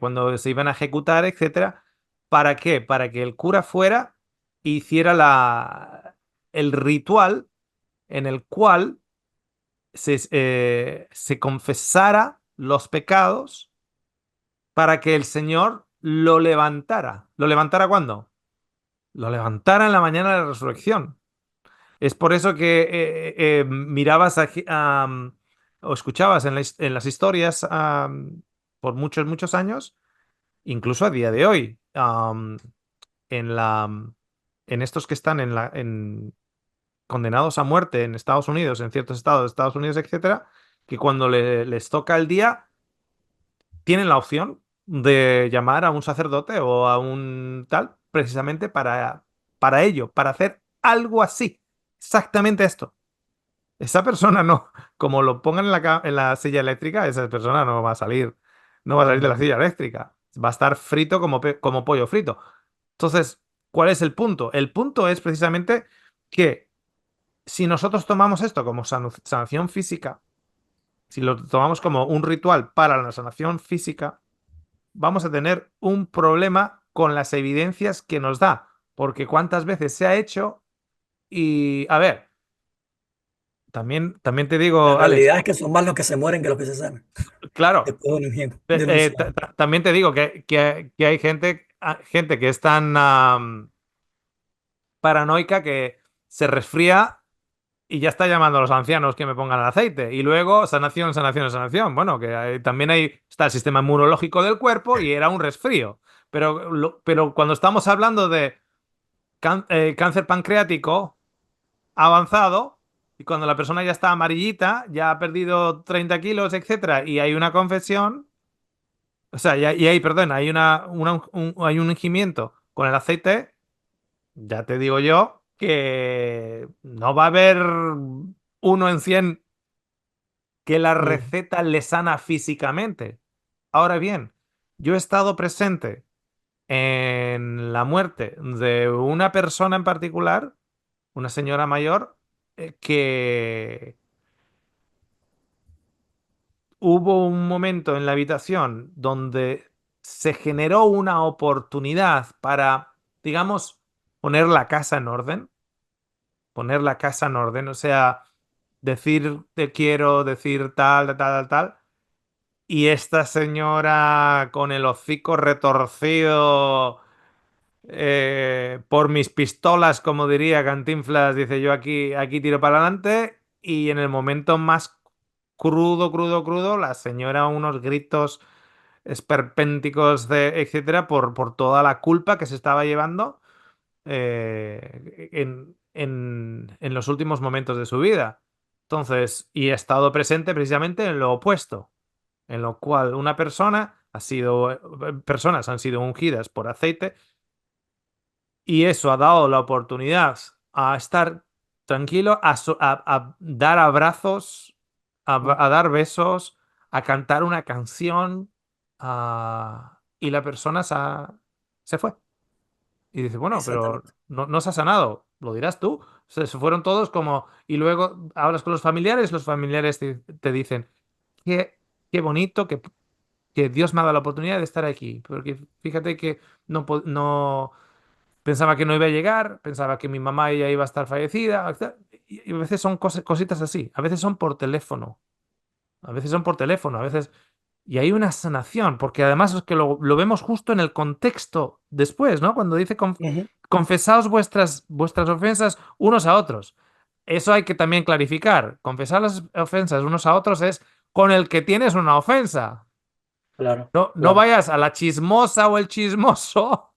cuando se iban a ejecutar, etcétera. ¿Para qué? Para que el cura fuera e hiciera el ritual en el cual se confesara los pecados para que el Señor lo levantara. ¿Lo levantara cuándo? Lo levantara en la mañana de la resurrección. Es por eso que mirabas o escuchabas en las historias por muchos, muchos años, incluso a día de hoy, en en estos que están condenados a muerte en Estados Unidos, en ciertos estados de Estados Unidos, etcétera, que cuando les toca el día, tienen la opción de llamar a un sacerdote o a un tal, precisamente para ello, para hacer algo así, exactamente esto. Esa persona no, como lo pongan en la silla eléctrica, esa persona no va a salir, no va a salir de la Mm. silla eléctrica. Va a estar frito como pollo frito. Entonces, ¿cuál es el punto? El punto es precisamente que si nosotros tomamos esto como sanación física, si lo tomamos como un ritual para la sanación física, vamos a tener un problema con las evidencias que nos da. Porque cuántas veces se ha hecho y, a ver, también te La digo, Alex, realidad es que son más los que se mueren que los que se sanan claro, después de una unción. también te digo que hay gente que es tan paranoica que se resfría y ya está llamando a los ancianos que me pongan el aceite. Y luego, sanación, sanación, sanación. Bueno, que también está el sistema inmunológico del cuerpo y era un resfrío. Pero cuando estamos hablando de cáncer pancreático avanzado, y cuando la persona ya está amarillita, ya ha perdido 30 kilos, etcétera, y hay una confesión, o sea, y hay, perdón, hay hay un ungimiento con el aceite, ya te digo yo que no va a haber uno en 100 que la Mm. receta le sana físicamente. Ahora bien, yo he estado presente en la muerte de una persona en particular, una señora mayor, que hubo un momento en la habitación donde se generó una oportunidad para, digamos, poner la casa en orden, poner la casa en orden, o sea, decir te quiero, decir tal, tal, tal, tal. Y esta señora con el hocico retorcido por mis pistolas, como diría Cantinflas, dice yo aquí tiro para adelante. Y en el momento más crudo, crudo, crudo, la señora unos gritos esperpénticos, etcétera, por toda la culpa que se estaba llevando en los últimos momentos de su vida. Entonces, y he estado presente precisamente en lo opuesto, en lo cual una persona ha sido, personas han sido ungidas por aceite y eso ha dado la oportunidad a estar tranquilo, a dar abrazos, a dar besos, a cantar una canción, y la persona se fue. Y dice, bueno, pero Exactamente. no se ha sanado, lo dirás tú. Se fueron todos como... Y luego hablas con los familiares te dicen, qué, qué bonito que Dios me ha dado la oportunidad de estar aquí. Porque fíjate que no pensaba que no iba a llegar, pensaba que mi mamá ya iba a estar fallecida. Y a veces son cositas así, a veces son por teléfono, a veces son por teléfono, a veces... Y hay una sanación, porque además es que lo vemos justo en el contexto después, ¿no? Cuando dice Ujú. confesaos vuestras ofensas unos a otros. Eso hay que también clarificar. Confesar las ofensas unos a otros es con el que tienes una ofensa. Claro, No claro. vayas a la chismosa o el chismoso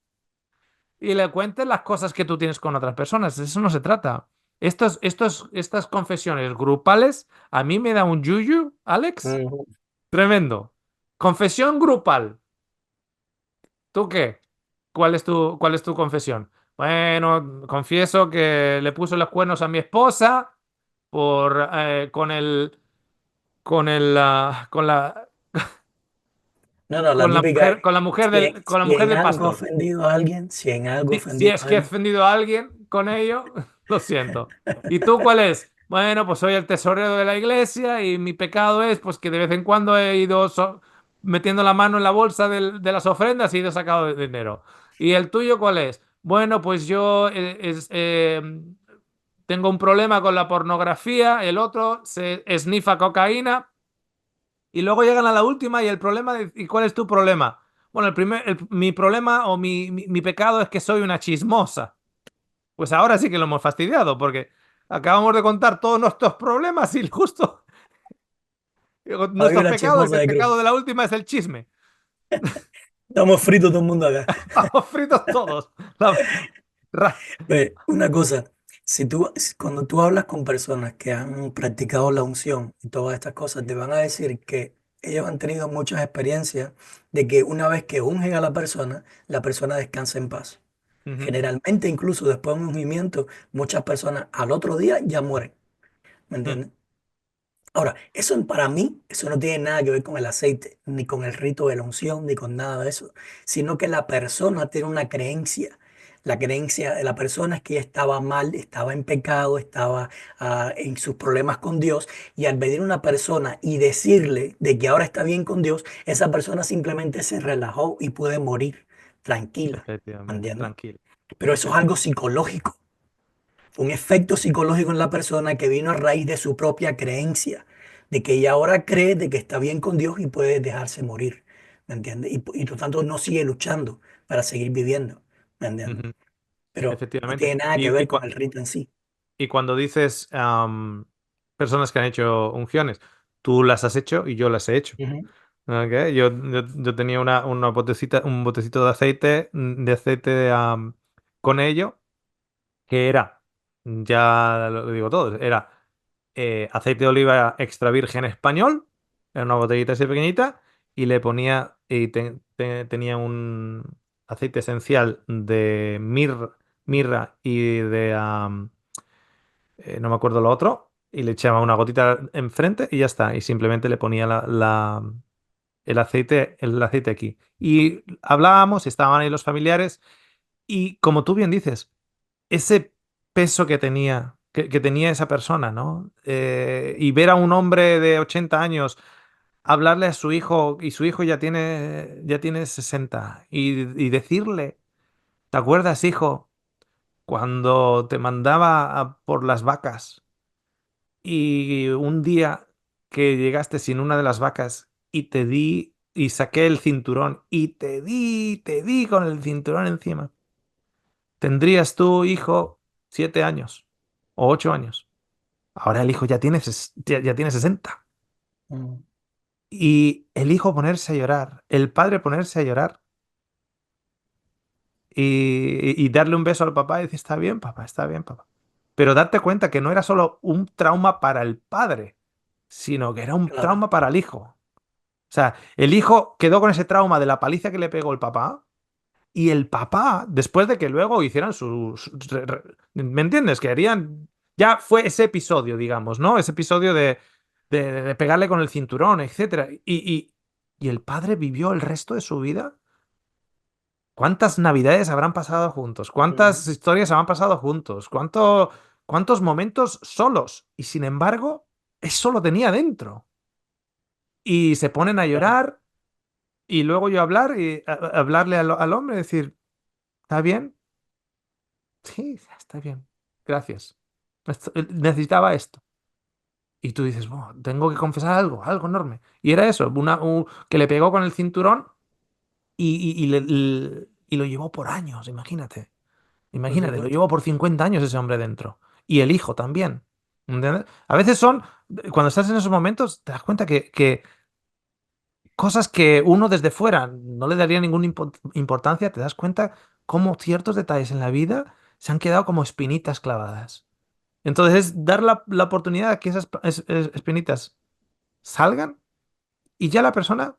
y le cuentes las cosas que tú tienes con otras personas. De eso no se trata. Estas confesiones grupales a mí me da un yuyu, Alex, Ujú. tremendo. Confesión grupal. ¿Tú qué? Cuál es tu confesión? Bueno, confieso que le puso los cuernos a mi esposa por con No, no, la típica es, con la mujer con la si mujer en del algo he pastor. ofendido a alguien, si en algo he Si ofendido es a que he alguien. ofendido a alguien con ello, lo siento. ¿Y tú cuál es? Bueno, pues soy el tesorero de la iglesia y mi pecado es pues que de vez en cuando he ido metiendo la mano en la bolsa de las ofrendas y he ido sacado de dinero. ¿Y el tuyo cuál es? Bueno, pues yo tengo un problema con la pornografía, el otro se esnifa cocaína y luego llegan a la última y el problema ¿y cuál es tu problema? Bueno, mi problema o mi pecado es que soy una chismosa. Pues ahora sí que lo hemos fastidiado, porque acabamos de contar todos nuestros problemas y justo Hay nuestro una pecado, que chismosa el de pecado Cruz. de la última es el chisme. Estamos fritos todo el mundo acá. Vamos fritos todos. Ra- Ve, una cosa, cuando tú hablas con personas que han practicado la unción y todas estas cosas, te van a decir que ellos han tenido muchas experiencias de que una vez que ungen a la persona descansa en paz. Ujú, Generalmente, incluso después de un ungimiento, muchas personas al otro día ya mueren. ¿Me ujú. entiendes? Ahora, para mí, eso no tiene nada que ver con el aceite, ni con el rito de la unción, ni con nada de eso, sino que la persona tiene una creencia. La creencia de la persona es que ella estaba mal, estaba en pecado, estaba en sus problemas con Dios, y al venir una persona y decirle de que ahora está bien con Dios, esa persona simplemente se relajó y puede morir tranquila. ¿Me Efectivamente, entiendes? tranquilo. Pero eso es algo psicológico, un efecto psicológico en la persona que vino a raíz de su propia creencia, de que ella ahora cree de que está bien con Dios y puede dejarse morir, ¿me entiendes? Y por tanto no sigue luchando para seguir viviendo, ¿me entiendes? Ujú, Pero no efectivamente. tiene nada que Y, ver con el rito en sí. y cuando dices personas que han hecho unciones, tú las has hecho y yo las he hecho. Ujú, ¿Ok? Yo tenía un botecito de aceite con ello, que era, ya lo digo todo, era aceite de oliva extra virgen español, era una botellita así pequeñita, y le ponía, tenía un aceite esencial de mirra y no me acuerdo lo otro, y le echaba una gotita enfrente y ya está, y simplemente le ponía el aceite aquí. Y hablábamos, estaban ahí los familiares, y como tú bien dices, ese peso que tenía esa persona, ¿no? Y ver a un hombre de 80 años hablarle a su hijo, y su hijo ya tiene 60, y decirle, ¿te acuerdas, hijo, cuando te mandaba por las vacas y un día que llegaste sin una de las vacas y te di y saqué el cinturón y te di con el cinturón encima? Tendrías tú, hijo, 7 años o 8 años. Ahora el hijo ya tiene 60. Mm, Y el hijo ponerse a llorar, el padre ponerse a llorar y darle un beso al papá y decir, está bien, papá, está bien, papá. Pero darte cuenta que no era solo un trauma para el padre, sino que era un claro. trauma para el hijo. O sea, el hijo quedó con ese trauma de la paliza que le pegó el papá. Y el papá, después de que luego hicieran ¿me entiendes? Que harían. Ya fue ese episodio, digamos, ¿no? Ese episodio de pegarle con el cinturón, etcétera. Y el padre vivió el resto de su vida. ¿Cuántas navidades habrán pasado juntos? ¿Cuántas Ujú, historias habrán pasado juntos? ¿Cuántos momentos solos? Y sin embargo, eso lo tenía dentro. Y se ponen a claro. llorar y luego yo hablar y hablarle al hombre y decir, ¿está bien? Sí, está bien. Gracias. Necesitaba esto. Y tú dices, "Buah, tengo que confesar algo enorme". Y era eso, que le pegó con el cinturón y lo llevó por años, imagínate. Por Imagínate, lo supuesto. llevó por 50 años ese hombre dentro. Y el hijo también. ¿Entiendes? A veces cuando estás en esos momentos, te das cuenta que cosas que uno desde fuera no le daría ninguna importancia, te das cuenta cómo ciertos detalles en la vida se han quedado como espinitas clavadas. Entonces es dar la oportunidad a que esas espinitas salgan y ya la persona,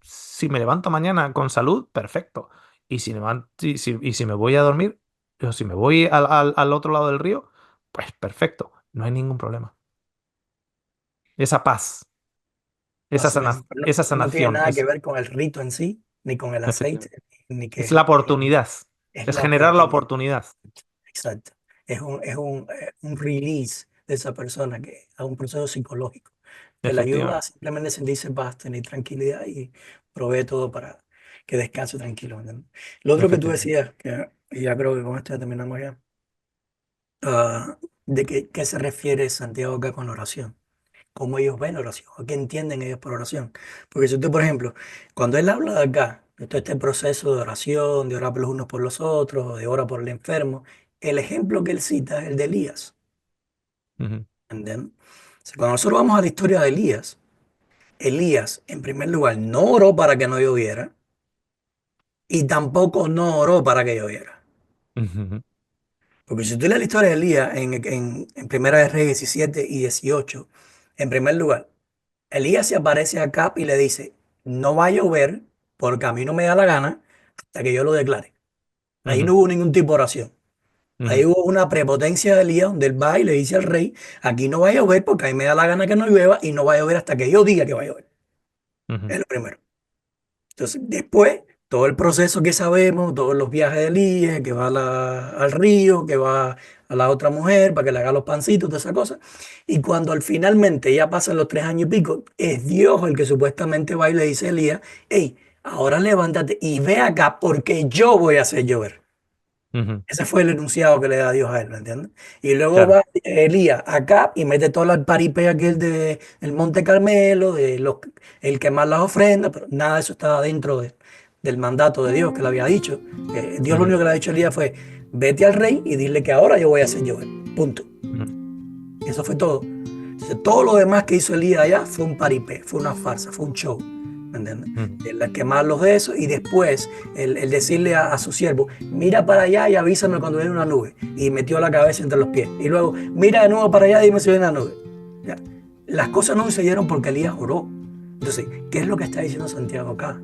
si me levanto mañana con salud, perfecto. Y si me voy a dormir, o si me voy al otro lado del río, pues perfecto, no hay ningún problema. Esa paz, esa Así mismo. sana- Pero no, esa no tiene sanación, nada que ver con el rito en sí, ni con el aceite, efectivamente. ni que Es la oportunidad, es es la generar la oportunidad. oportunidad, Exacto. Un release de esa persona que a un proceso psicológico que le ayuda a efectivamente, simplemente sentirse paz, tener tranquilidad y provee todo para que descanse tranquilo. ¿Entiendes? Lo otro que tú efectivamente. decías, que y ya creo que con esto ya terminamos ya, de qué se refiere Santiago acá con la oración, cómo ellos ven la oración, o qué entienden ellos por oración. Porque si usted, por ejemplo, cuando él habla de acá, de todo este proceso de oración, de orar por los unos por los otros, de orar por el enfermo, el ejemplo que él cita es el de Elías. Ujú, ¿Entiendes? O sea, cuando nosotros vamos a la historia de Elías, Elías, en primer lugar, no oró para que no lloviera y tampoco no oró para que lloviera. ujú, Porque si tú lees la historia de Elías en Primera de Reyes 17 y 18, en primer lugar, Elías se aparece a Acab y le dice, no va a llover porque a mí no me da la gana hasta que yo lo declare. Ahí ujú, no hubo ningún tipo de oración. Ahí ujú, hubo una prepotencia de Elías donde él va y le dice al rey, aquí no va a llover porque a mí me da la gana que no llueva y no va a llover hasta que yo diga que va a llover. ujú, Es lo primero. Entonces, después, todo el proceso que sabemos, todos los viajes de Elías, que va al río, que va a la otra mujer para que le haga los pancitos, toda esa cosa. Y cuando finalmente ya pasan los 3 años y pico, es Dios el que supuestamente va y le dice a Elías, hey, ahora levántate y ve acá porque yo voy a hacer llover. ujú. Ese fue el enunciado que le da Dios a él, ¿me entiendes? Y luego Claro. va Elías acá y mete toda la paripé aquel del Monte Carmelo, el quemar las ofrendas, pero nada de eso estaba dentro del mandato de Dios que le había dicho. Dios lo Ujú, único que le ha dicho a Elías fue, vete al rey y dile que ahora yo voy a hacer llover. Punto. ujú, Y eso fue todo. Entonces, todo lo demás que hizo Elías allá fue un paripé, fue una farsa, fue un show. ¿Me entiendes? ujú, El quemarlos de eso y después el decirle a su siervo, mira para allá y avísame cuando viene una nube. Y metió la cabeza entre los pies. Y luego, mira de nuevo para allá y dime si viene una nube. Ya. Las cosas no sucedieron porque Elías oró. Entonces, ¿qué es lo que está diciendo Santiago acá?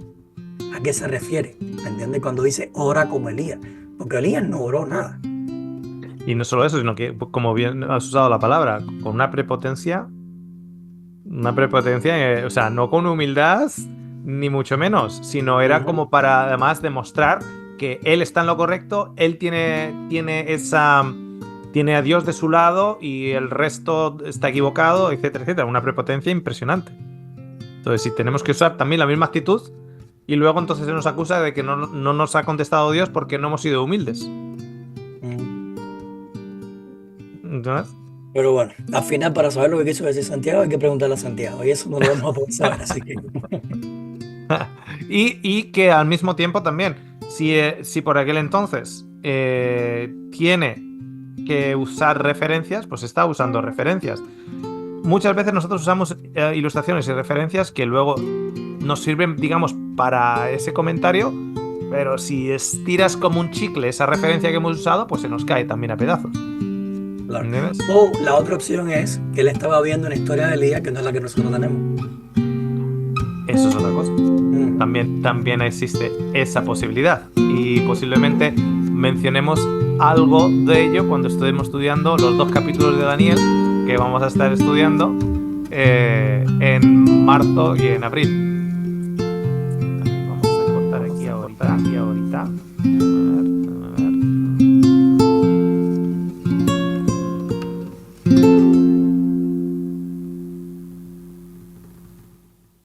¿A qué se refiere? ¿Me entiendes? Cuando dice ora como Elías. Porque Elías no oró nada. y no solo eso, sino que, pues, como bien has usado la palabra, con una prepotencia, o sea, no con humildad, ni mucho menos, sino era Ujú. como para además demostrar que él está en lo correcto, él tiene a Dios de su lado y el resto está equivocado, etcétera, etcétera. Una prepotencia impresionante. Entonces, si tenemos que usar también la misma actitud, y luego entonces se nos acusa de que no nos ha contestado Dios porque no hemos sido humildes. Mm. ¿Entendés? Pero bueno, al final para saber lo que quiso decir Santiago hay que preguntarle a Santiago y eso no lo vamos a poder saber, así que Y que al mismo tiempo también, si por aquel entonces tiene que usar referencias, pues está usando referencias. Muchas veces nosotros usamos ilustraciones y referencias que luego nos sirven, digamos, para ese comentario, pero si estiras como un chicle esa referencia que hemos usado, pues se nos cae también a pedazos. claro. ¿Entiendes? O la otra opción es que él estaba viendo una historia de Elías que no es la que nosotros tenemos. Eso es otra cosa. Mm. También existe esa posibilidad. Y posiblemente mencionemos algo de ello cuando estemos estudiando los 2 capítulos de Daniel que vamos a estar estudiando en marzo y en abril. Vamos a cortar aquí ahorita.